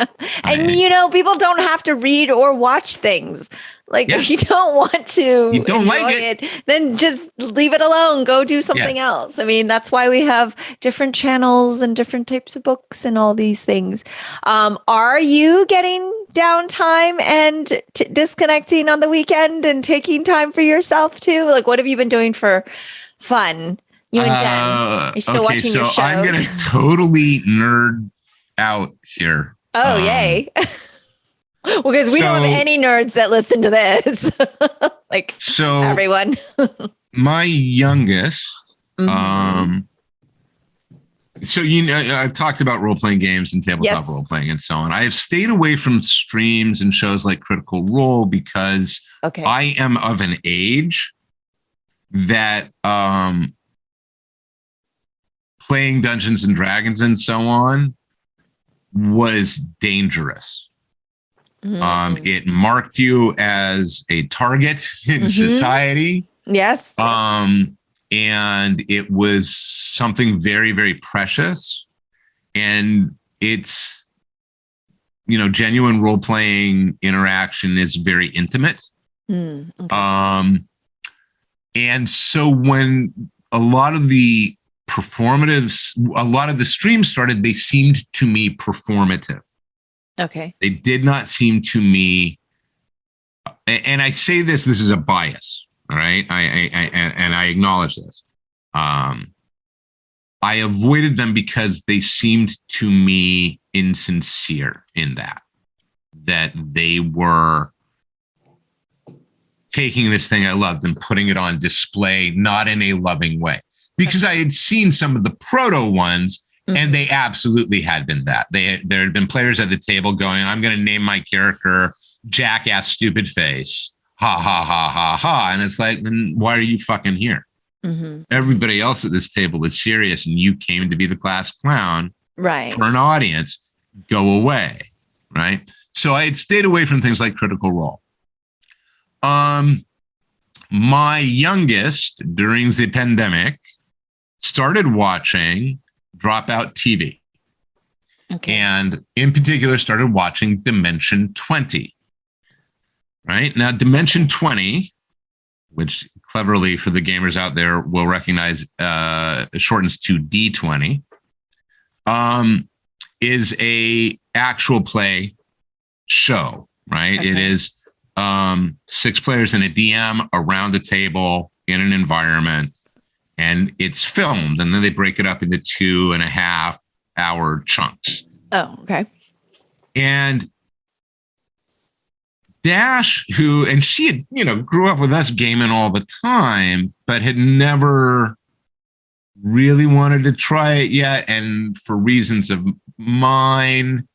And, you know, people don't have to read or watch things. Like, if you don't want to you don't like it, then just leave it alone. Go do something else. I mean, that's why we have different channels and different types of books and all these things. Are you getting downtime and disconnecting on the weekend and taking time for yourself too? Like, what have you been doing for fun? You and Jen, are you still watching your shows? I'm going to totally nerd out here. Oh, yay. Well, because we don't have any nerds that listen to this. Like, everyone. My youngest, so, I've talked about role-playing games and tabletop role-playing and so on. I have stayed away from streams and shows like Critical Role because I am of an age that playing Dungeons and Dragons and so on was dangerous. It marked you as a target in society. Yes. And it was something very, very precious. And it's, genuine role-playing interaction is very intimate. And so when a lot of the streams started, they seemed to me performative. Okay. They did not seem to me, and I say this is a bias, all right? I acknowledge this. I avoided them because they seemed to me insincere in that they were taking this thing I loved and putting it on display, not in a loving way. Because I had seen some of the proto ones, and they absolutely had been that. There had been players at the table going, I'm going to name my character Jackass Stupid Face. Ha, ha, ha, ha, ha. And it's like, then why are you fucking here? Everybody else at this table is serious, and you came to be the class clown for an audience. Go away, right? So I had stayed away from things like Critical Role. My youngest, during the pandemic, started watching Dropout TV. And in particular, started watching Dimension 20. Right? Now, Dimension 20, which cleverly for the gamers out there will recognize, shortens to D20, is a actual play show, right? It is 6 players and a DM around a table in an environment, and it's filmed, and then they break it up into 2.5 hour chunks. Oh, okay. And Dash, and she had, grew up with us gaming all the time, but had never really wanted to try it yet. And for reasons of mine,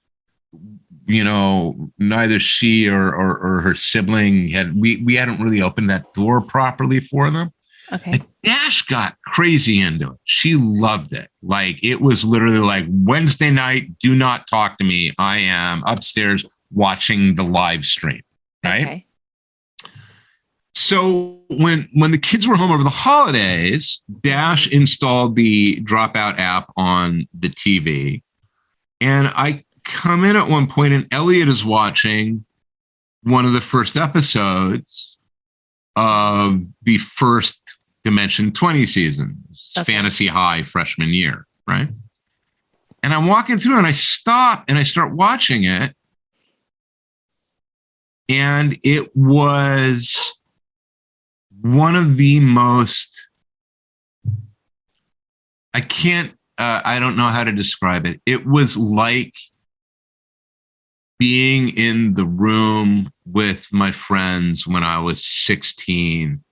neither she or her sibling we hadn't really opened that door properly for them. Okay. And Dash got crazy into it. She loved it. Like, it was literally like, Wednesday night, do not talk to me. I am upstairs watching the live stream. Right. Okay. So when the kids were home over the holidays, Dash installed the Dropout app on the TV. And I come in at one point, and Elliot is watching one of the first episodes of the first Dimension 20 season, Fantasy High freshman year, right? And I'm walking through, and I stop and I start watching it. And it was one of the most, I don't know how to describe it. It was like being in the room with my friends when I was 16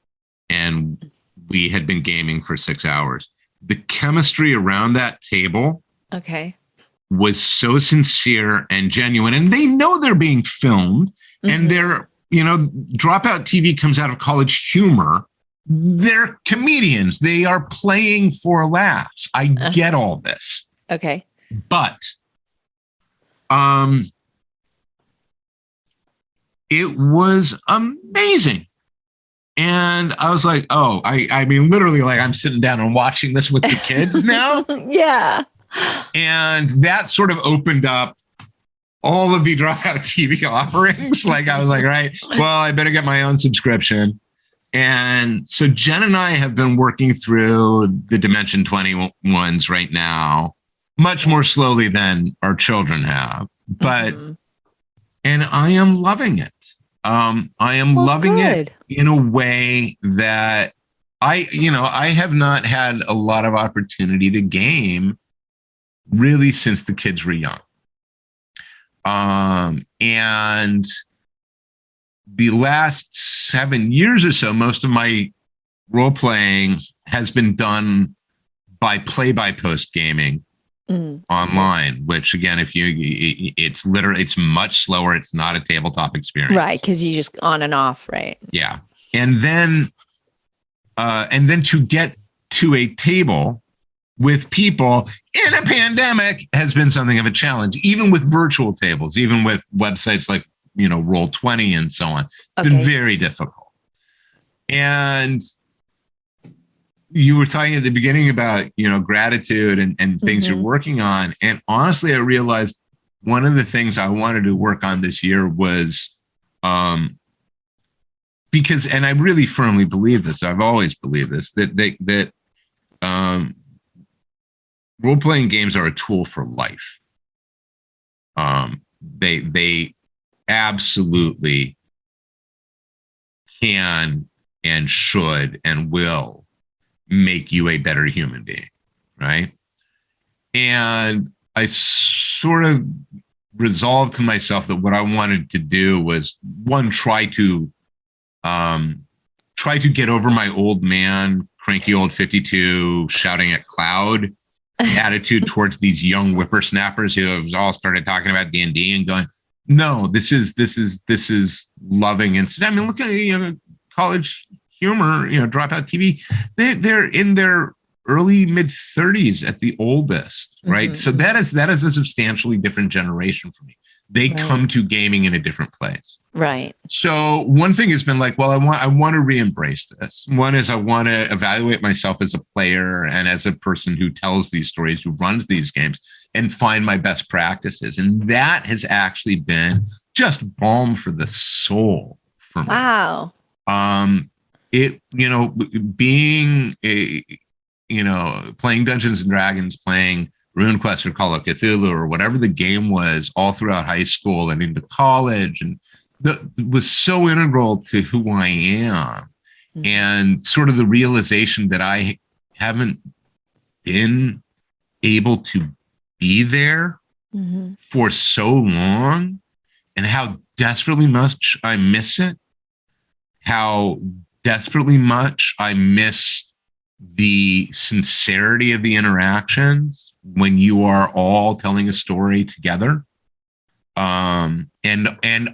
and we had been gaming for 6 hours. The chemistry around that table was so sincere and genuine, and they know they're being filmed. And they're, Dropout TV comes out of College Humor. They're comedians. They are playing for laughs. I get all this. Okay. But it was amazing. And I was like, I mean, literally, like, I'm sitting down and watching this with the kids now. Yeah. And that sort of opened up all of the Dropout TV offerings. Like, I was like, right, well, I better get my own subscription. And so Jen and I have been working through the Dimension 20 ones right now, much more slowly than our children have. But and I am loving it. I am loving it in a way that I have not had a lot of opportunity to game really since the kids were young. And the last 7 years or so, most of my role playing has been done by play-by-post gaming online, which again, it's much slower. It's not a tabletop experience. Right. Cause you just on and off. Right. Yeah. And then to get to a table with people in a pandemic has been something of a challenge, even with virtual tables, even with websites like, Roll20 and so on. It's been very difficult. And you were talking at the beginning about, gratitude and things you're working on. And honestly, I realized one of the things I wanted to work on this year was, because, and I really firmly believe this, I've always believed this, that role-playing games are a tool for life. They absolutely can and should and will make you a better human being, right? And I sort of resolved to myself that what I wanted to do was, one, try to get over my old man, cranky old 52 shouting at cloud attitude towards these young whippersnappers who have all started talking about D&D and going, no, this is loving. And I mean, look at college humor, Dropout TV. They're in their early mid 30s at the oldest, right? So that is a substantially different generation for me. They come to gaming in a different place. Right. So one thing has been like, well, I want to re-embrace this. One is I want to evaluate myself as a player and as a person who tells these stories, who runs these games, and find my best practices. And that has actually been just balm for the soul for me. Wow. Being playing Dungeons and Dragons, playing RuneQuest or Call of Cthulhu or whatever the game was all throughout high school and into college, and was so integral to who I am. And sort of the realization that I haven't been able to be there for so long, and how desperately much I miss it, how desperately much I miss the sincerity of the interactions when you are all telling a story together, and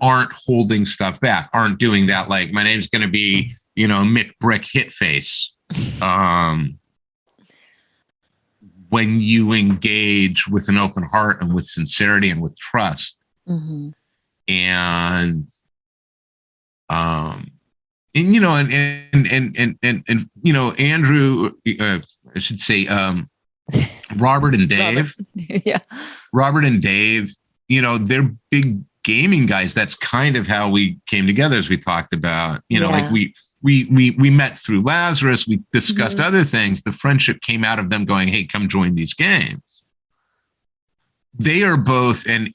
aren't holding stuff back, aren't doing that like, my name's going to be, Mick Brick hit face. When you engage with an open heart and with sincerity and with trust, and Andrew, I should say, Robert and Dave. Robert and Dave, they're big gaming guys. That's kind of how we came together, as we talked about. Like we met through Lazarus. We discussed other things. The friendship came out of them going, "Hey, come join these games." They are both, and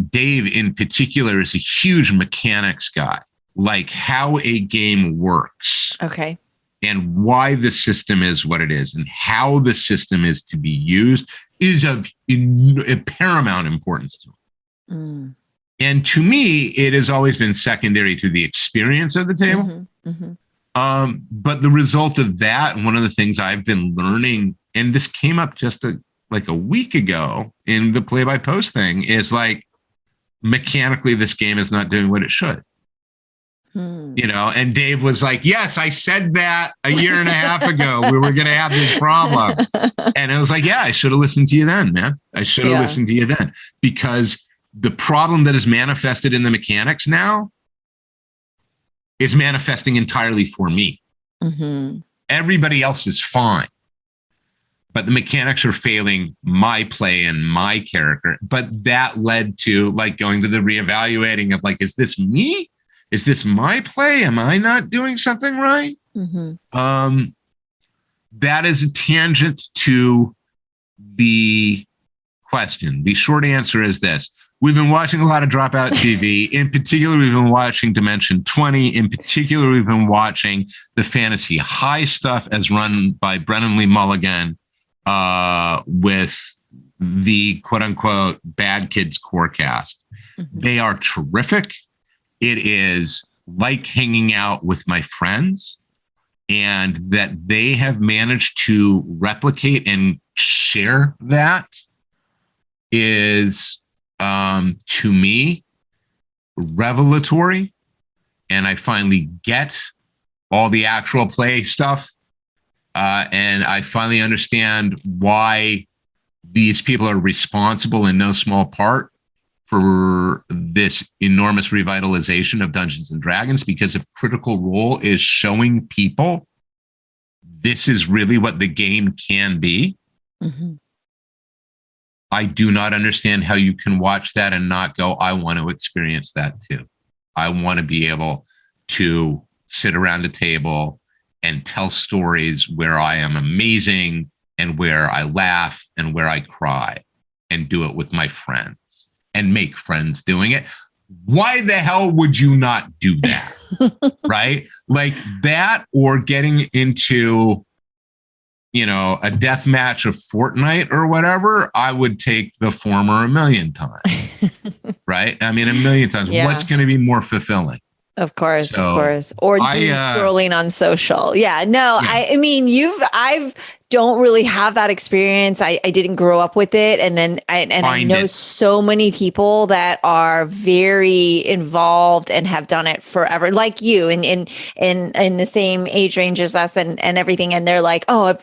Dave in particular is a huge mechanics guy. Like how a game works. Okay. And why the system is what it is and how the system is to be used is of paramount importance to him. And to me, it has always been secondary to the experience of the table. But the result of that, and one of the things I've been learning, and this came up just like a week ago in the play-by-post thing, is like, mechanically, this game is not doing what it should. And Dave was like, yes, I said that a year and a half ago, we were going to have this problem. And I was like, yeah, I should have listened to you then, man. I should have listened to you then, because the problem that is manifested in the mechanics now is manifesting entirely for me. Everybody else is fine, but the mechanics are failing my play and my character. But that led to like going to the reevaluating of like, is this me? Is this my play? Am I not doing something right? That is a tangent to the question. The short answer is this. We've been watching a lot of Dropout TV. In particular, we've been watching Dimension 20. In particular, we've been watching the Fantasy High stuff as run by Brennan Lee Mulligan with the quote-unquote Bad Kids core cast. Mm-hmm. They are terrific. It is like hanging out with my friends, and that they have managed to replicate and share that is, to me, revelatory. And I finally get all the actual play stuff. And I finally understand why these people are responsible in no small part for this enormous revitalization of Dungeons and Dragons, because if Critical Role is showing people this is really what the game can be, mm-hmm. I do not understand how you can watch that and not go, I want to experience that too. I want to be able to sit around a table and tell stories where I am amazing and where I laugh and where I cry, and do it with my friends and make friends doing it. Why the hell would you not do that? Right? Like that, or getting into, a death match of Fortnite or whatever, I would take the former a million times. Right? I mean, a million times. Yeah. What's going to be more fulfilling? Of course. Or scrolling on social. Yeah, no, yeah. I mean, I've don't really have that experience. I didn't grow up with it. And then I know so many people that are very involved and have done it forever, like you, in the same age range as us and everything. And they're like, oh,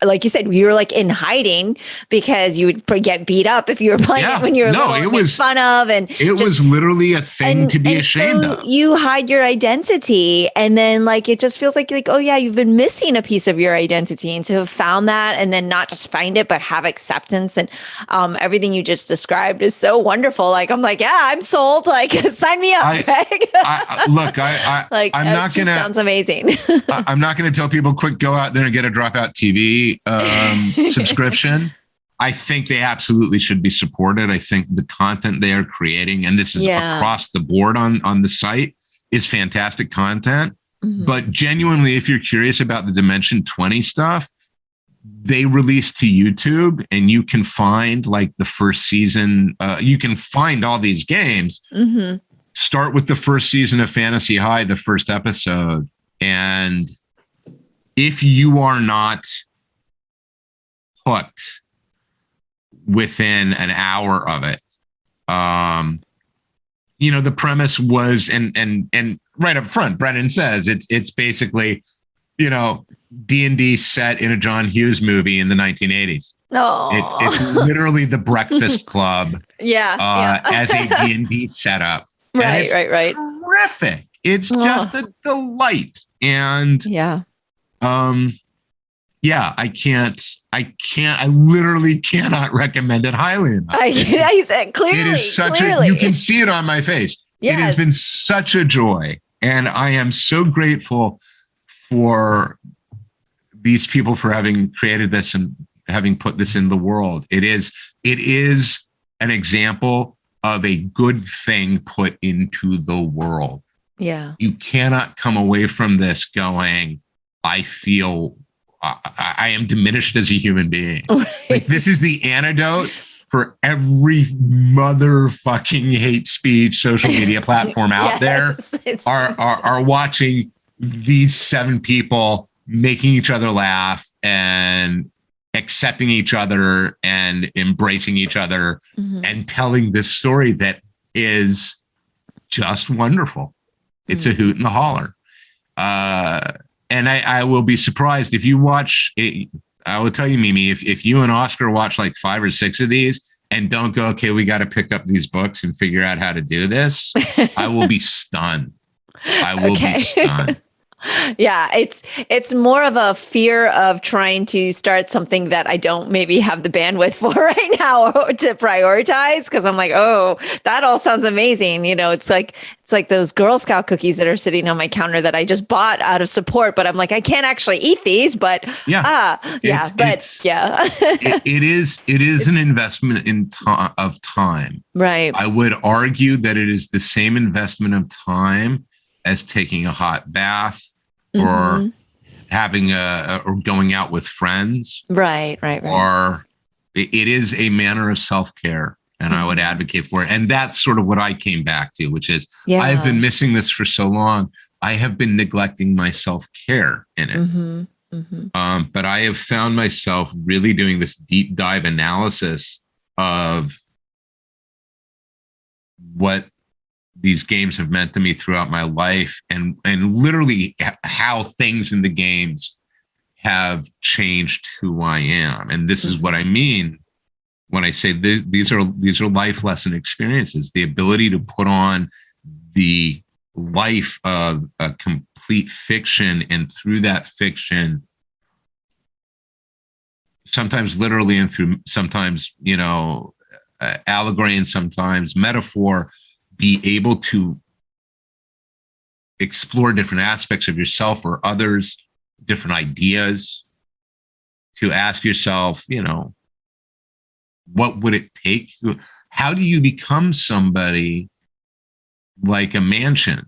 like you said, you were like in hiding because you would get beat up if you were playing it when you were little, it was fun of, and it was literally a thing to be ashamed of. You hide your identity, and then like it just feels like, oh yeah, you've been missing a piece of your identity, and to have found that, and then not just find it, but have acceptance, and everything you just described is so wonderful. Like I'm like, yeah, I'm sold. Like sign me up, Greg. I'm not gonna. Sounds amazing. I'm not gonna tell people quick go out there and get a Dropout TV subscription. I think they absolutely should be supported. I think the content they are creating, and this is across the board on the site, is fantastic content. Mm-hmm. But genuinely, if you're curious about the Dimension 20 stuff, they released to YouTube, and you can find like the first season. You can find all these games. Mm-hmm. Start with the first season of Fantasy High, the first episode. And if you are not hooked within an hour of it, the premise was, and right up front, Brennan says it's basically, D&D set in a John Hughes movie in the 1980s. No, it's literally The Breakfast Club. As a D&D setup. Right. Terrific. It's just a delight. And I literally cannot recommend it highly enough. I said clearly. It is you can see it on my face. Yes. It has been such a joy. And I am so grateful for these people for having created this and having put this in the world. It is an example of a good thing put into the world. Yeah. You cannot come away from this going, I feel I am diminished as a human being. Right. Like this is the antidote for every motherfucking hate speech social media platform out there are watching these 7 people making each other laugh and accepting each other and embracing each other, mm-hmm. and telling this story that is just wonderful. It's a hoot and a holler. And I will be surprised if you watch it. I will tell you, Mimi, if you and Oscar watch like 5 or 6 of these and don't go, okay, we got to pick up these books and figure out how to do this, I will be stunned. I will be stunned. Yeah, it's more of a fear of trying to start something that I don't maybe have the bandwidth for right now to prioritize, because I'm like, oh, that all sounds amazing. It's like those Girl Scout cookies that are sitting on my counter that I just bought out of support, but I'm like, I can't actually eat these, but Yeah. yeah, It is an investment of time. Right. I would argue that it is the same investment of time as taking a hot bath or having or going out with friends. Right. Or it is a manner of self-care, and I would advocate for it. And that's sort of what I came back to, which is I've been missing this for so long. I have been neglecting my self-care in it. But I have found myself really doing this deep dive analysis of what these games have meant to me throughout my life, and literally how things in the games have changed who I am. And this is what I mean when I say these are life lesson experiences. The ability to put on the life of a complete fiction, and through that fiction, sometimes literally and through sometimes allegory and sometimes metaphor, be able to explore different aspects of yourself or others, different ideas, to ask yourself, what would it take? How do you become somebody like a mansion?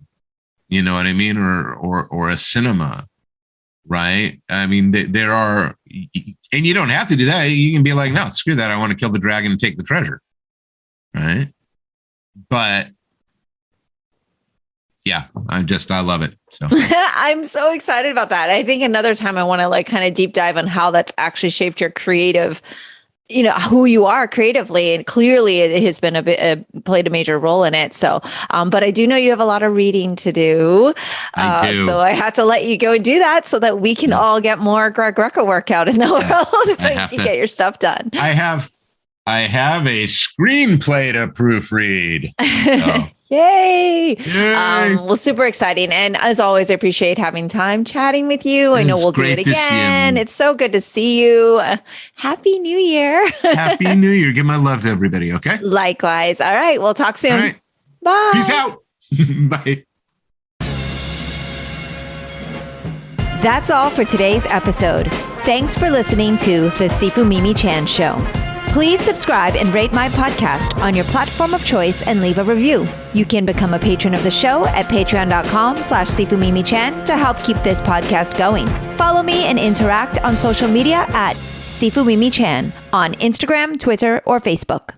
You know what I mean? Or a cinema, right? I mean, there are, and you don't have to do that. You can be like, no, screw that. I want to kill the dragon and take the treasure, right? But yeah, I love it. So I'm so excited about that. I think another time I want to kind of deep dive on how that's actually shaped your creative, who you are creatively. And clearly it has been played a major role in it. So, but I do know you have a lot of reading to do. I do. So I had to let you go and do that so that we can all get more Greg Rucka workout in the world so you can get your stuff done. I have a screenplay to proofread. So. Yay. Yay. Well, super exciting. And as always, I appreciate having time chatting with you. I know we'll do it again. It's so good to see you. Happy New Year. Happy New Year. Give my love to everybody. Okay. Likewise. All right. We'll talk soon. All right. Bye. Peace out. Bye. That's all for today's episode. Thanks for listening to the Sifu Mimi Chan Show. Please subscribe and rate my podcast on your platform of choice and leave a review. You can become a patron of the show at patreon.com/SifuMimiChan to help keep this podcast going. Follow me and interact on social media at Sifu Mimi Chan on Instagram, Twitter, or Facebook.